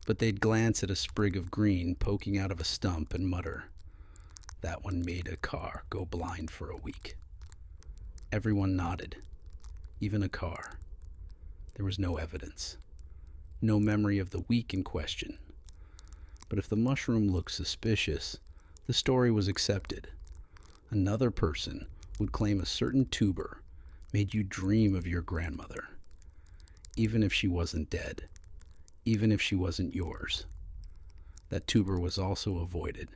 but they'd glance at a sprig of green poking out of a stump and mutter, "That one made a car go blind for a week." Everyone nodded, even a car. There was no evidence, no memory of the week in question. But if the mushroom looked suspicious, the story was accepted. Another person would claim a certain tuber made you dream of your grandmother, even if she wasn't dead, even if she wasn't yours. That tuber was also avoided,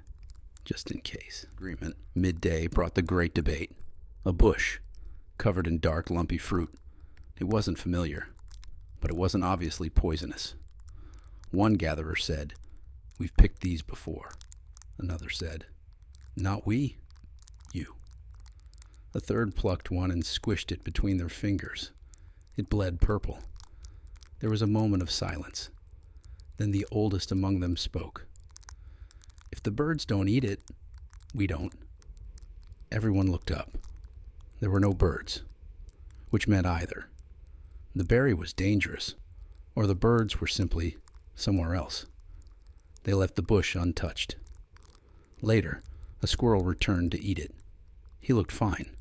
just in case. Agreement. Midday brought the great debate. A bush, covered in dark, lumpy fruit. It wasn't familiar, but it wasn't obviously poisonous. One gatherer said, "We've picked these before." Another said, "Not we, you." A third plucked one and squished it between their fingers. It bled purple. There was a moment of silence. Then the oldest among them spoke. "If the birds don't eat it, we don't." Everyone looked up. There were no birds, which meant either the berry was dangerous, or the birds were simply somewhere else. They left the bush untouched. Later, a squirrel returned to eat it. He looked fine.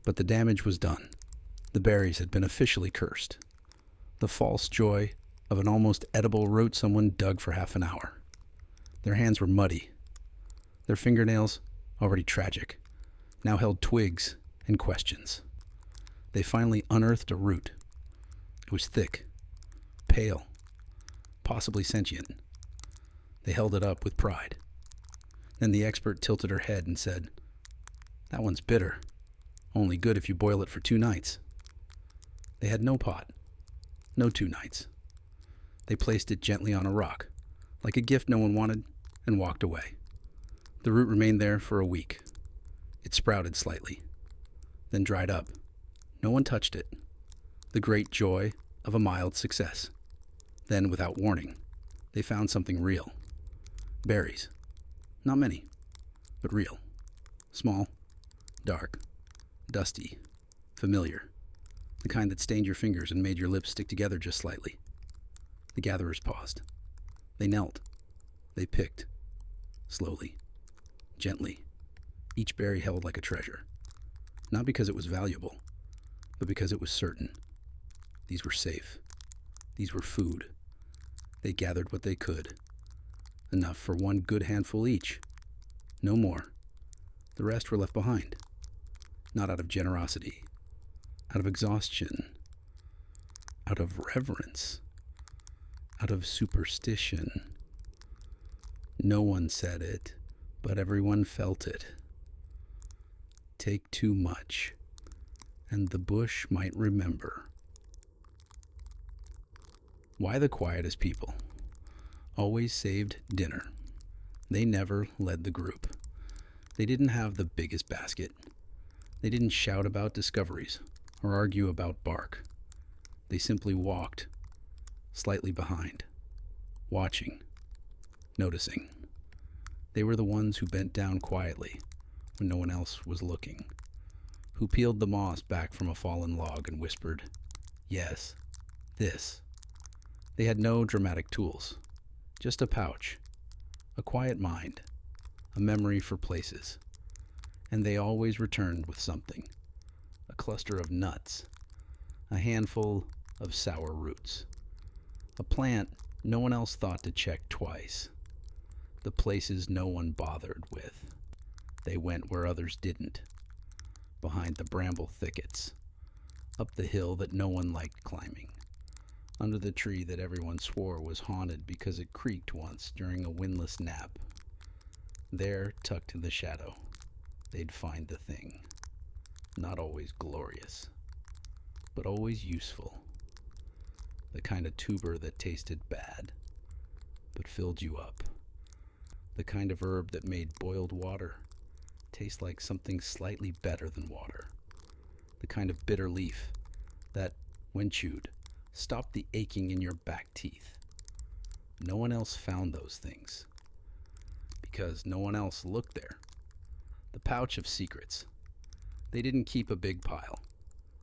But the damage was done. The berries had been officially cursed. The false joy of an almost edible root someone dug for half an hour. Their hands were muddy. Their fingernails, already tragic, now held twigs and questions. They finally unearthed a root. It was thick, pale, possibly sentient. They held it up with pride. Then the expert tilted her head and said, "That one's bitter. Only good if you boil it for 2 nights." They had no pot, no 2 nights. They placed it gently on a rock, like a gift no one wanted, and walked away. The root remained there for a week. It sprouted slightly, then dried up. No one touched it. The great joy of a mild success. Then, without warning, they found something real. Berries. Not many, but real. Small, dark, dusty, familiar. The kind that stained your fingers and made your lips stick together just slightly. The gatherers paused. They knelt. They picked. Slowly. Gently. Each berry held like a treasure. Not because it was valuable, but because it was certain. These were safe. These were food. They gathered what they could. Enough for 1 good handful each. No more. The rest were left behind. Not out of generosity. Out of exhaustion. Out of reverence. Out of superstition. No one said it, but everyone felt it. Take too much, and the bush might remember. Why the quietest people always saved dinner. They never led the group. They didn't have the biggest basket. They didn't shout about discoveries or argue about bark. They simply walked, slightly behind, watching, noticing. They were the ones who bent down quietly, when no one else was looking, who peeled the moss back from a fallen log and whispered, "Yes, this." They had no dramatic tools, just a pouch, a quiet mind, a memory for places, and they always returned with something, a cluster of nuts, a handful of sour roots, a plant no one else thought to check twice, the places no one bothered with. They went where others didn't, behind the bramble thickets, up the hill that no one liked climbing, under the tree that everyone swore was haunted because it creaked once during a windless nap. There, tucked in the shadow, they'd find the thing, not always glorious, but always useful, the kind of tuber that tasted bad, but filled you up, the kind of herb that made boiled water taste like something slightly better than water, the kind of bitter leaf that, when chewed, stopped the aching in your back teeth. No one else found those things, because no one else looked there. The pouch of secrets. They didn't keep a big pile,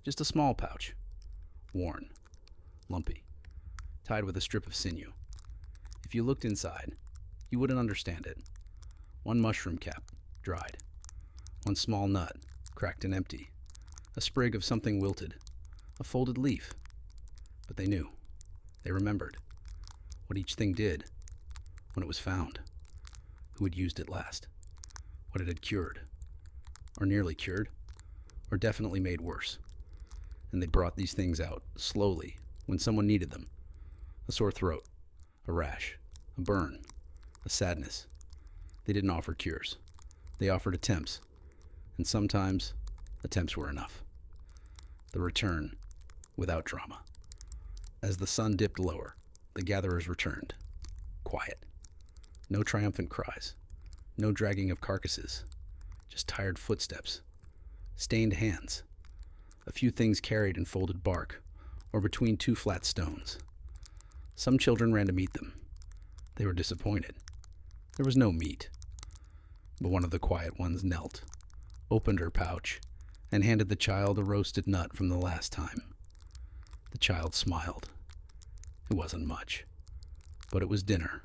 just a small pouch, worn, lumpy, tied with a strip of sinew. If you looked inside, you wouldn't understand it. One mushroom cap, dried. One small nut, cracked and empty. A sprig of something wilted. A folded leaf. But they knew. They remembered what each thing did when it was found, who had used it last, what it had cured, or nearly cured, or definitely made worse. And they brought these things out slowly when someone needed them. A sore throat, a rash, a burn, a sadness. They didn't offer cures. They offered attempts, and sometimes attempts were enough. The return, without drama. As the sun dipped lower, the gatherers returned. Quiet. No triumphant cries. No dragging of carcasses. Just tired footsteps. Stained hands. A few things carried in folded bark, or between two flat stones. Some children ran to meet them. They were disappointed. There was no meat. But one of the quiet ones knelt, opened her pouch, and handed the child a roasted nut from the last time. The child smiled. It wasn't much, but it was dinner.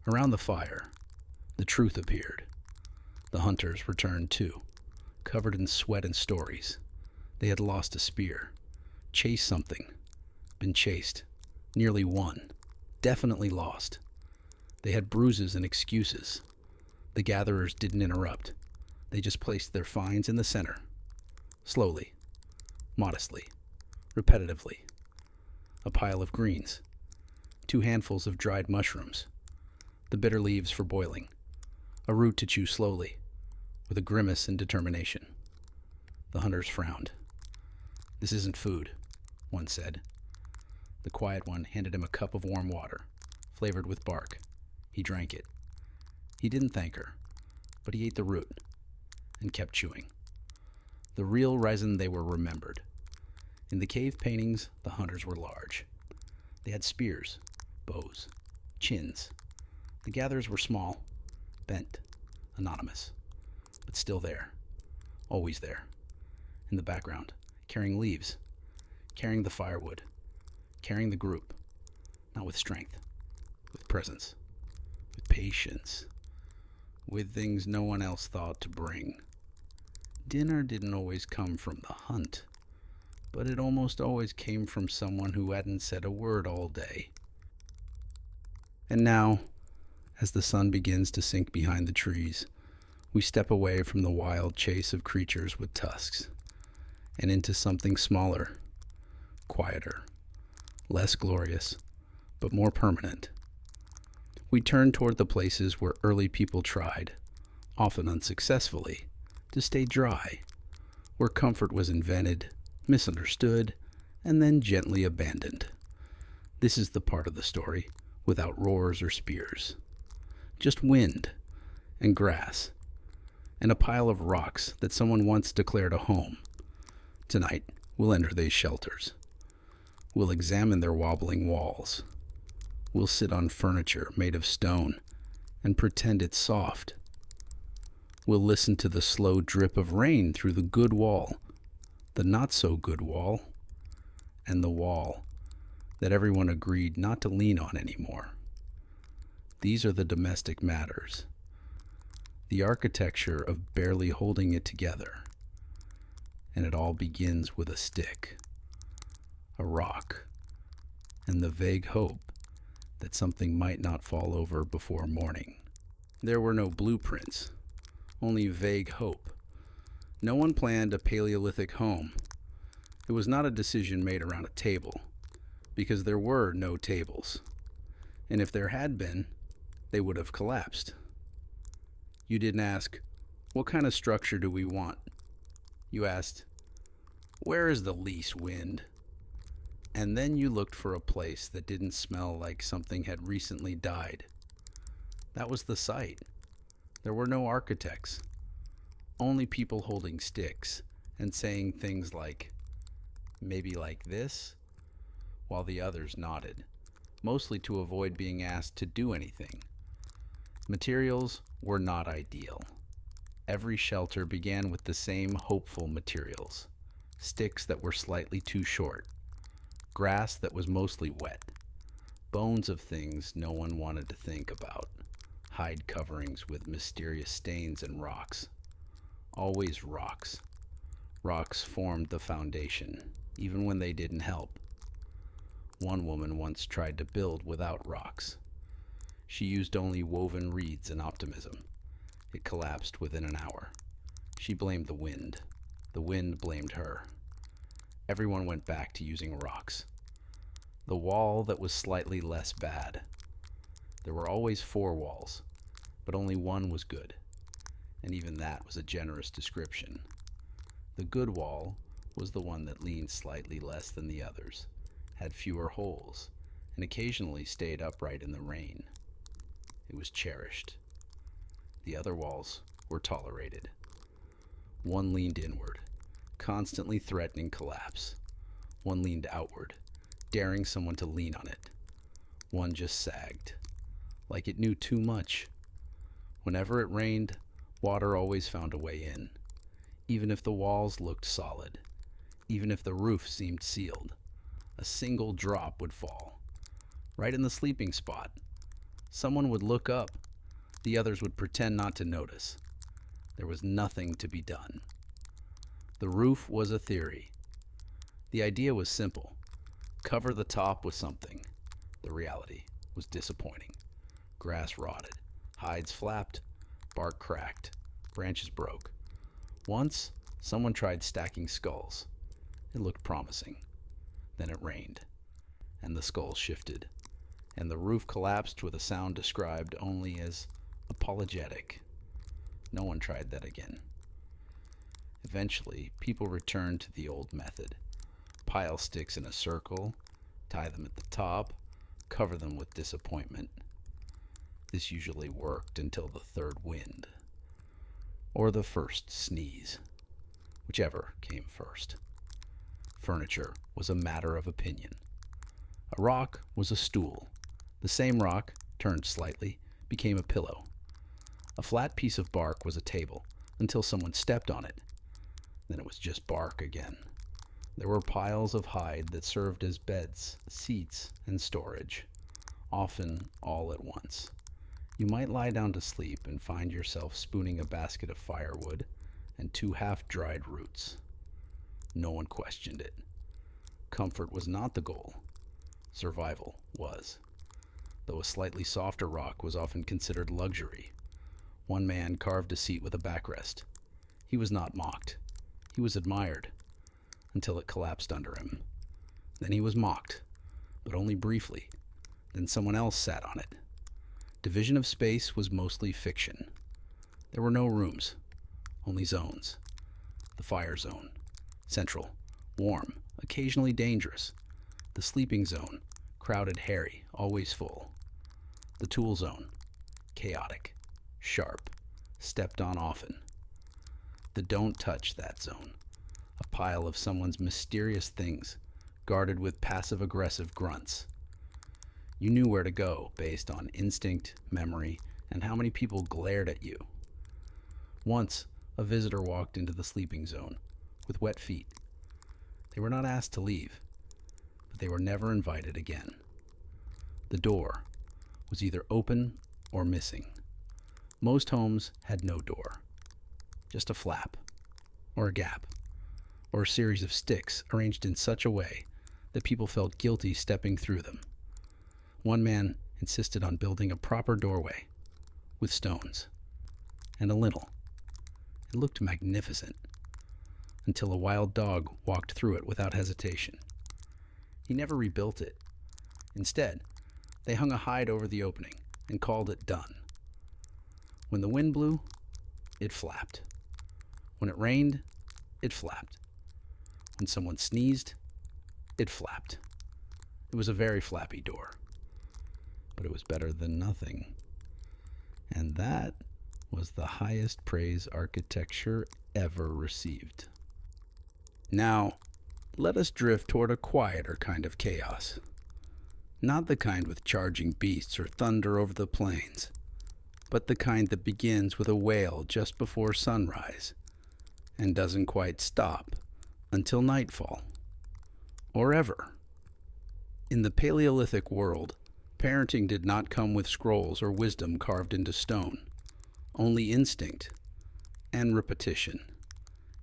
Around the fire, the truth appeared. The hunters returned too, covered in sweat and stories. They had lost a spear, chased something, been chased, nearly won, definitely lost. They had bruises and excuses. The gatherers didn't interrupt. They just placed their finds in the center, slowly, modestly, repetitively. A pile of greens, 2 handfuls of dried mushrooms, the bitter leaves for boiling, a root to chew slowly, with a grimace and determination. The hunters frowned. "This isn't food," one said. The quiet one handed him a cup of warm water, flavored with bark. He drank it. He didn't thank her, but he ate the root and kept chewing. The real reason they were remembered. In the cave paintings, the hunters were large. They had spears, bows, chins. The gatherers were small, bent, anonymous, but still there, always there, in the background, carrying leaves, carrying the firewood, carrying the group, not with strength, with presence, with patience, with things no one else thought to bring. Dinner didn't always come from the hunt, but it almost always came from someone who hadn't said a word all day. And now, as the sun begins to sink behind the trees, we step away from the wild chase of creatures with tusks, and into something smaller, quieter, less glorious, but more permanent. We turn toward the places where early people tried, often unsuccessfully, to stay dry, where comfort was invented, misunderstood, and then gently abandoned. This is the part of the story without roars or spears. Just wind and grass and a pile of rocks that someone once declared a home. Tonight, we'll enter these shelters. We'll examine their wobbling walls. We'll sit on furniture made of stone and pretend it's soft. We'll listen to the slow drip of rain through the good wall, the not-so-good wall, and the wall that everyone agreed not to lean on anymore. These are the domestic matters, the architecture of barely holding it together. And it all begins with a stick, a rock, and the vague hope that something might not fall over before morning. There were no blueprints, only vague hope. No one planned a Paleolithic home. It was not a decision made around a table, because there were no tables. And if there had been, they would have collapsed. You didn't ask, what kind of structure do we want? You asked, where is the least wind? And then you looked for a place that didn't smell like something had recently died. That was the site. There were no architects, only people holding sticks and saying things like, maybe like this, while the others nodded, mostly to avoid being asked to do anything. Materials were not ideal. Every shelter began with the same hopeful materials. Sticks that were slightly too short, grass that was mostly wet, bones of things no one wanted to think about, hide coverings with mysterious stains and rocks. Always rocks. Rocks formed the foundation, even when they didn't help. One woman once tried to build without rocks. She used only woven reeds and optimism. It collapsed within an hour. She blamed the wind. The wind blamed her. Everyone went back to using rocks. The wall that was slightly less bad. There were always 4 walls, but only one was good, and even that was a generous description. The good wall was the one that leaned slightly less than the others, had fewer holes, and occasionally stayed upright in the rain. It was cherished. The other walls were tolerated. One leaned inward, constantly threatening collapse. One leaned outward, daring someone to lean on it. One just sagged, like it knew too much. Whenever it rained, water always found a way in, even if the walls looked solid, even if the roof seemed sealed. A single drop would fall, right in the sleeping spot. Someone would look up. The others would pretend not to notice. There was nothing to be done. The roof was a theory. The idea was simple. Cover the top with something. The reality was disappointing. Grass rotted, hides flapped, bark cracked, branches broke. Once, someone tried stacking skulls. It looked promising. Then it rained, and the skulls shifted, and the roof collapsed with a sound described only as apologetic. No one tried that again. Eventually, people returned to the old method. Pile sticks in a circle, tie them at the top, cover them with disappointment. This usually worked until the third wind, or the first sneeze, whichever came first. Furniture was a matter of opinion. A rock was a stool. The same rock, turned slightly, became a pillow. A flat piece of bark was a table, until someone stepped on it. Then it was just bark again. There were piles of hide that served as beds, seats, and storage, often all at once. You might lie down to sleep and find yourself spooning a basket of firewood and 2 half-dried roots. No one questioned it. Comfort was not the goal. Survival was. Though a slightly softer rock was often considered luxury. One man carved a seat with a backrest. He was not mocked. He was admired, until it collapsed under him. Then he was mocked, but only briefly. Then someone else sat on it. Division of space was mostly fiction. There were no rooms, only zones. The fire zone, central, warm, occasionally dangerous. The sleeping zone, crowded, hairy, always full. The tool zone, chaotic, sharp, stepped on often. The don't touch that zone, a pile of someone's mysterious things, guarded with passive-aggressive grunts. You knew where to go based on instinct, memory, and how many people glared at you. Once, a visitor walked into the sleeping zone with wet feet. They were not asked to leave, but they were never invited again. The door was either open or missing. Most homes had no door, just a flap, or a gap, or a series of sticks arranged in such a way that people felt guilty stepping through them. One man insisted on building a proper doorway with stones and a lintel. It looked magnificent until a wild dog walked through it without hesitation. He never rebuilt it. Instead, they hung a hide over the opening and called it done. When the wind blew, it flapped. When it rained, it flapped. When someone sneezed, it flapped. It was a very flappy door, but it was better than nothing. And that was the highest praise architecture ever received. Now, let us drift toward a quieter kind of chaos. Not the kind with charging beasts or thunder over the plains, but the kind that begins with a wail just before sunrise and doesn't quite stop until nightfall, or ever. In the Paleolithic world, parenting did not come with scrolls or wisdom carved into stone, only instinct and repetition,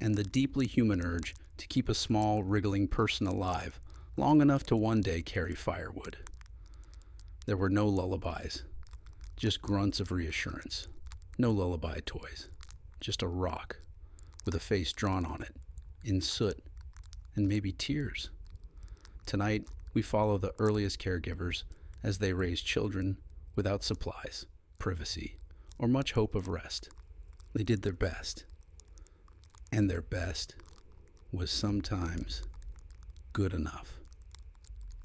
and the deeply human urge to keep a small, wriggling person alive long enough to one day carry firewood. There were no lullabies, just grunts of reassurance. No lullaby toys, just a rock with a face drawn on it, in soot and maybe tears. Tonight, we follow the earliest caregivers as they raise children without supplies, privacy, or much hope of rest. They did their best, and their best was sometimes good enough.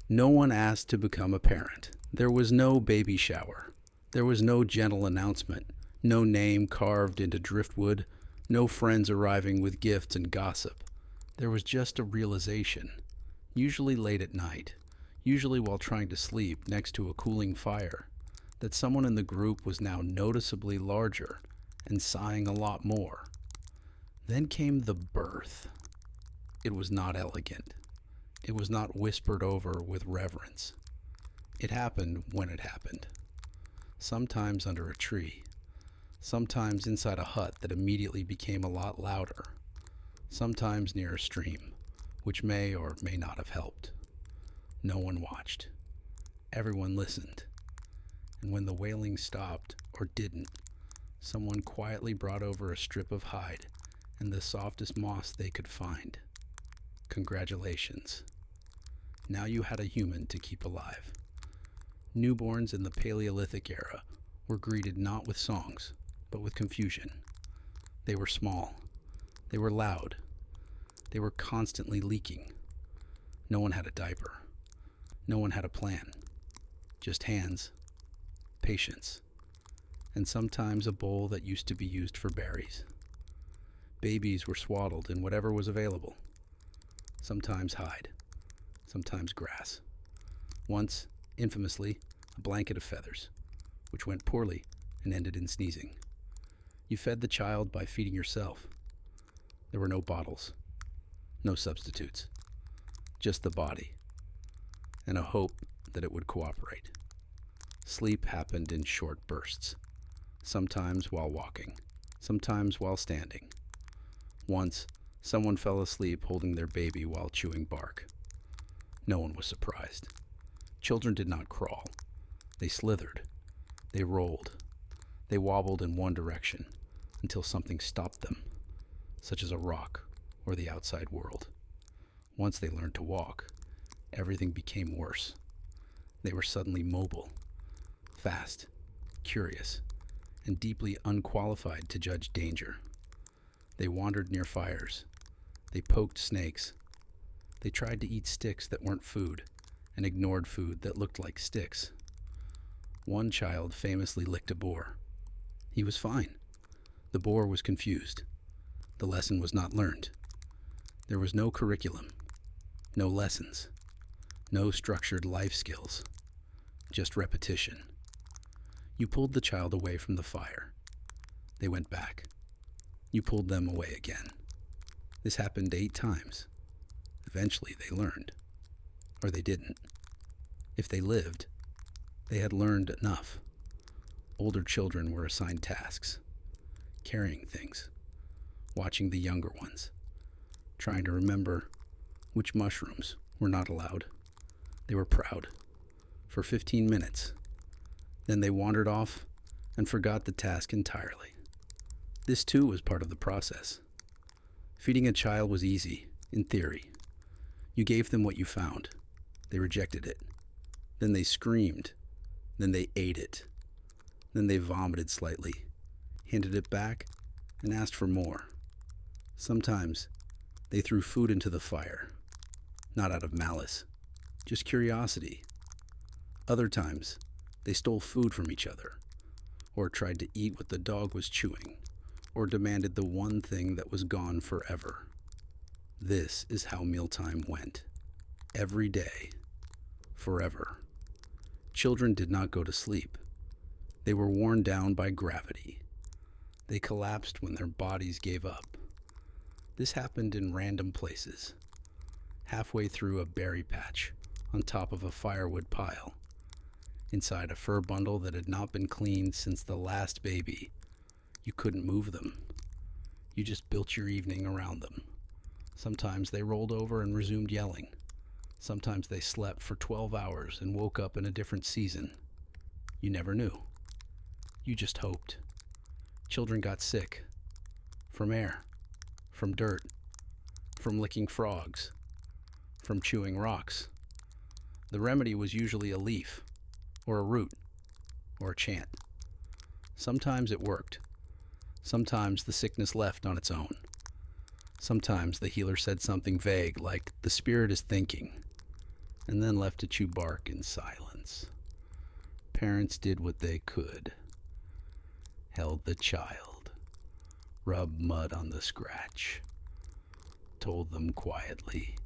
No one asked to become a parent. There was no baby shower. There was no gentle announcement, no name carved into driftwood, no friends arriving with gifts and gossip. There was just a realization, usually late at night, usually while trying to sleep next to a cooling fire, that someone in the group was now noticeably larger and sighing a lot more. Then came the birth. It was not elegant. It was not whispered over with reverence. It happened when it happened. Sometimes under a tree. Sometimes inside a hut that immediately became a lot louder. Sometimes near a stream, which may or may not have helped. No one watched. Everyone listened. And when the wailing stopped, or didn't, someone quietly brought over a strip of hide and the softest moss they could find. Congratulations. Now you had a human to keep alive. Newborns in the Paleolithic era were greeted not with songs, but with confusion. They were small. They were loud. They were constantly leaking. No one had a diaper. No one had a plan. Just hands, patience, and sometimes a bowl that used to be used for berries. Babies were swaddled in whatever was available. Sometimes hide, sometimes grass. Once, infamously, a blanket of feathers, which went poorly and ended in sneezing. You fed the child by feeding yourself. There were no bottles, no substitutes, just the body, and a hope that it would cooperate. Sleep happened in short bursts, sometimes while walking, sometimes while standing. Once, someone fell asleep holding their baby while chewing bark. No one was surprised. Children did not crawl. They slithered. They rolled. They wobbled in one direction until something stopped them, such as a rock or the outside world. Once they learned to walk, everything became worse. They were suddenly mobile, fast, curious, and deeply unqualified to judge danger. They wandered near fires. They poked snakes. They tried to eat sticks that weren't food and ignored food that looked like sticks. One child famously licked a boar. He was fine. The boar was confused. The lesson was not learned. There was no curriculum, no lessons, no structured life skills, just repetition. You pulled the child away from the fire. They went back. You pulled them away again. This happened 8 times. Eventually they learned. Or they didn't. If they lived, they had learned enough. Older children were assigned tasks, carrying things, watching the younger ones, trying to remember which mushrooms were not allowed. They were proud. For 15 minutes. Then they wandered off and forgot the task entirely. This too was part of the process. Feeding a child was easy, in theory. You gave them what you found. They rejected it. Then they screamed. Then they ate it. Then they vomited slightly, handed it back, and asked for more. Sometimes they threw food into the fire, not out of malice, just curiosity. Other times, they stole food from each other, or tried to eat what the dog was chewing, or demanded the one thing that was gone forever. This is how mealtime went. Every day. Forever. Children did not go to sleep. They were worn down by gravity. They collapsed when their bodies gave up. This happened in random places. Halfway through a berry patch, on top of a firewood pile, inside a fur bundle that had not been cleaned since the last baby. You couldn't move them. You just built your evening around them. Sometimes they rolled over and resumed yelling. Sometimes they slept for 12 hours and woke up in a different season. You never knew. You just hoped. Children got sick. From air. From dirt. From licking frogs. From chewing rocks. The remedy was usually a leaf, or a root, or a chant. Sometimes it worked. Sometimes the sickness left on its own. Sometimes the healer said something vague like, "The spirit is thinking," and then left to chew bark in silence. Parents did what they could. Held the child. Rubbed mud on the scratch. Told them quietly,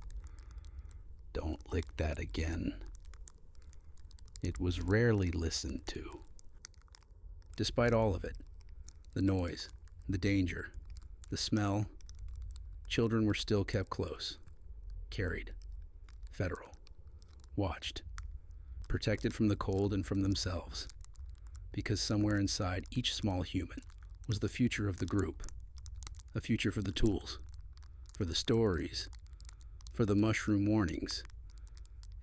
"Don't lick that again." It was rarely listened to. Despite all of it, the noise, the danger, the smell, children were still kept close, carried, federal, watched, protected from the cold and from themselves, because somewhere inside each small human was the future of the group, a future for the tools, for the stories, for the mushroom warnings,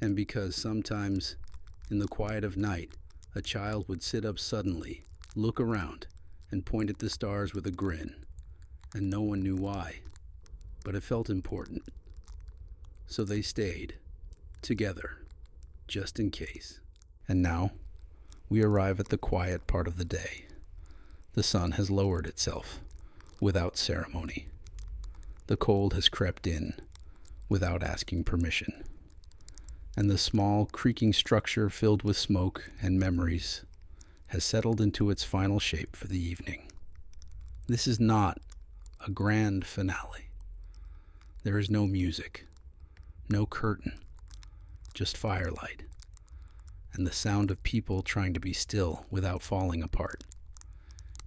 and because sometimes, in the quiet of night, a child would sit up suddenly, look around, and point at the stars with a grin, and no one knew why, but it felt important. So they stayed, together, just in case. And now, we arrive at the quiet part of the day. The sun has lowered itself, without ceremony. The cold has crept in, without asking permission. And the small, creaking structure filled with smoke and memories has settled into its final shape for the evening. This is not a grand finale. There is no music, no curtain, just firelight, and the sound of people trying to be still without falling apart.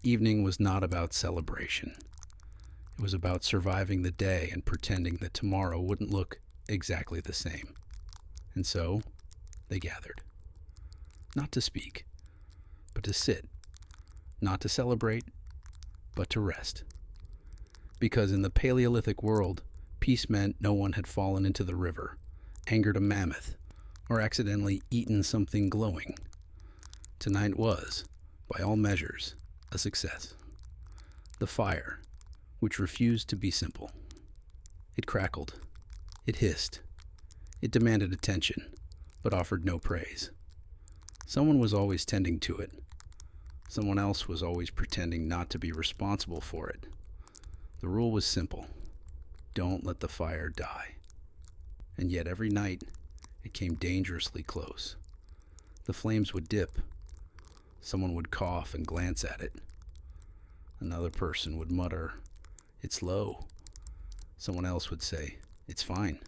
Evening was not about celebration. It was about surviving the day and pretending that tomorrow wouldn't look exactly the same. And so, they gathered. Not to speak, but to sit. Not to celebrate, but to rest. Because in the Paleolithic world, peace meant no one had fallen into the river, angered a mammoth, or accidentally eaten something glowing. Tonight was, by all measures, a success. The fire, which refused to be simple. It crackled. It hissed. It demanded attention, but offered no praise. Someone was always tending to it. Someone else was always pretending not to be responsible for it. The rule was simple. Don't let the fire die. And yet every night, it came dangerously close. The flames would dip. Someone would cough and glance at it. Another person would mutter, "It's low." Someone else would say, "It's fine."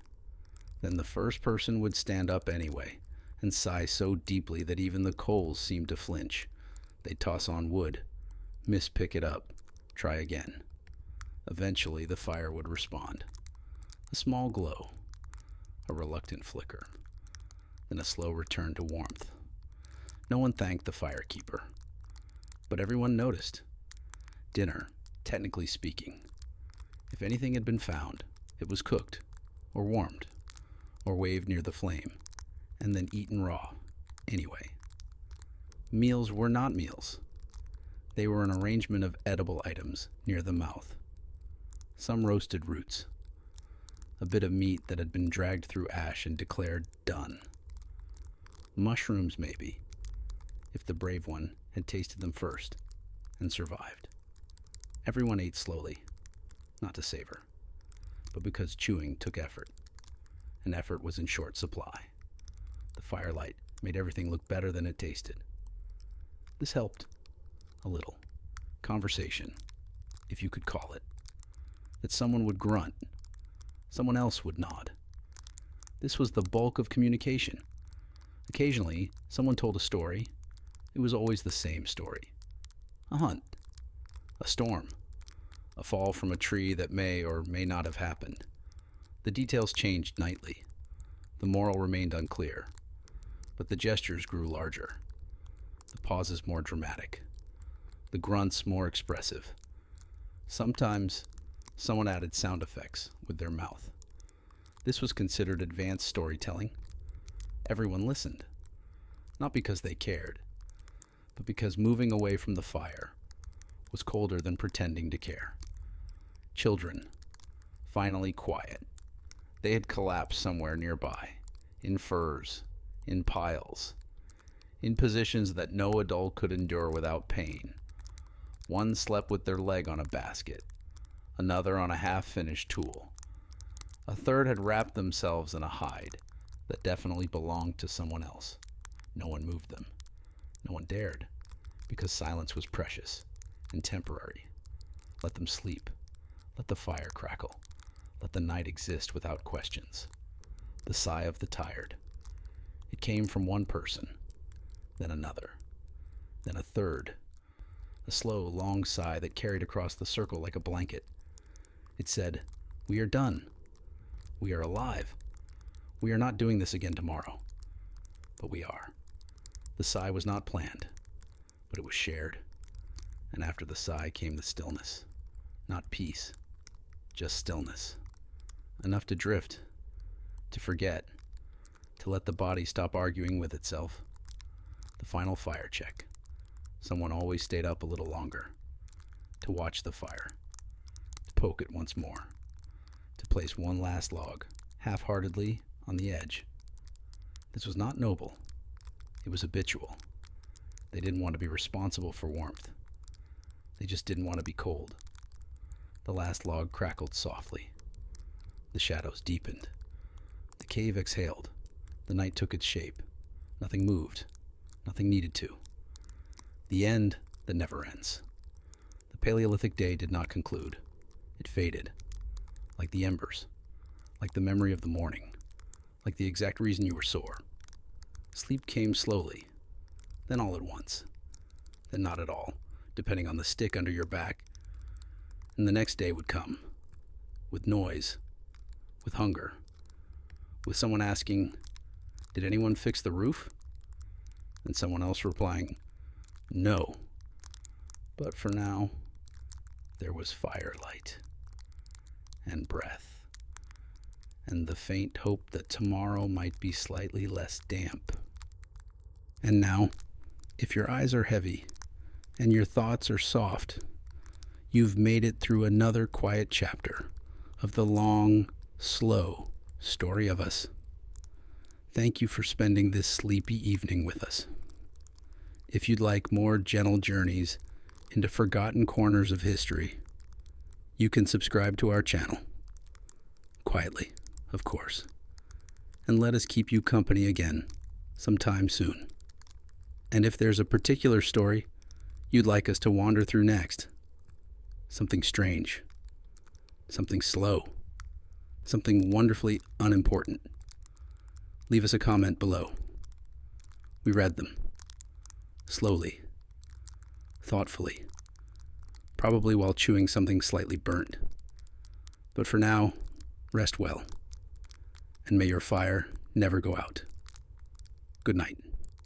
Then the first person would stand up anyway, and sigh so deeply that even the coals seemed to flinch. They'd toss on wood, mispick it up, try again. Eventually, the fire would respond. A small glow, a reluctant flicker, then a slow return to warmth. No one thanked the firekeeper, but everyone noticed. Dinner, technically speaking. If anything had been found, it was cooked, or warmed, or waved near the flame, and then eaten raw, anyway. Meals were not meals. They were an arrangement of edible items near the mouth. Some roasted roots, a bit of meat that had been dragged through ash and declared done. Mushrooms, maybe, if the brave one had tasted them first and survived. Everyone ate slowly, not to savor, but because chewing took effort, and effort was in short supply. The firelight made everything look better than it tasted. This helped, a little. Conversation, if you could call it. That someone would grunt, someone else would nod. This was the bulk of communication. Occasionally, someone told a story. It was always the same story. A hunt, a storm, a fall from a tree that may or may not have happened. The details changed nightly. The moral remained unclear, but the gestures grew larger, the pauses more dramatic, the grunts more expressive. Sometimes, someone added sound effects with their mouth. This was considered advanced storytelling. Everyone listened, not because they cared, but because moving away from the fire was colder than pretending to care. Children, finally quiet. They had collapsed somewhere nearby, in furs, in piles, in positions that no adult could endure without pain. One slept with their leg on a basket, another on a half-finished tool. A third had wrapped themselves in a hide that definitely belonged to someone else. No one moved them. No one dared, because silence was precious and temporary. Let them sleep. Let the fire crackle. Let the night exist without questions. The sigh of the tired. It came from one person, then another, then a third. A slow, long sigh that carried across the circle like a blanket. It said, "We are done. We are alive. We are not doing this again tomorrow." But we are. The sigh was not planned, but it was shared. And after the sigh came the stillness. Not peace, just stillness. Enough to drift, to forget, to let the body stop arguing with itself. The final fire check. Someone always stayed up a little longer, to watch the fire, to poke it once more, to place one last log, half-heartedly, on the edge. This was not noble. It was habitual. They didn't want to be responsible for warmth. They just didn't want to be cold. The last log crackled softly. The shadows deepened. The cave exhaled. The night took its shape. Nothing moved. Nothing needed to. The end that never ends. The Paleolithic day did not conclude. It faded. Like the embers. Like the memory of the morning. Like the exact reason you were sore. Sleep came slowly. Then all at once. Then not at all, depending on the stick under your back. And the next day would come. With noise. With hunger. With someone asking, "Did anyone fix the roof?" And someone else replying, "No. But for now, there was firelight. And breath. And the faint hope that tomorrow might be slightly less damp." And now, if your eyes are heavy and your thoughts are soft, you've made it through another quiet chapter of the long, slow story of us. Thank you for spending this sleepy evening with us. If you'd like more gentle journeys into forgotten corners of history, you can subscribe to our channel. Quietly, of course. And let us keep you company again sometime soon. And if there's a particular story you'd like us to wander through next, something strange, something slow, something wonderfully unimportant, leave us a comment below. We read them. Slowly. Thoughtfully. Probably while chewing something slightly burnt. But for now, rest well, and may your fire never go out. Good night.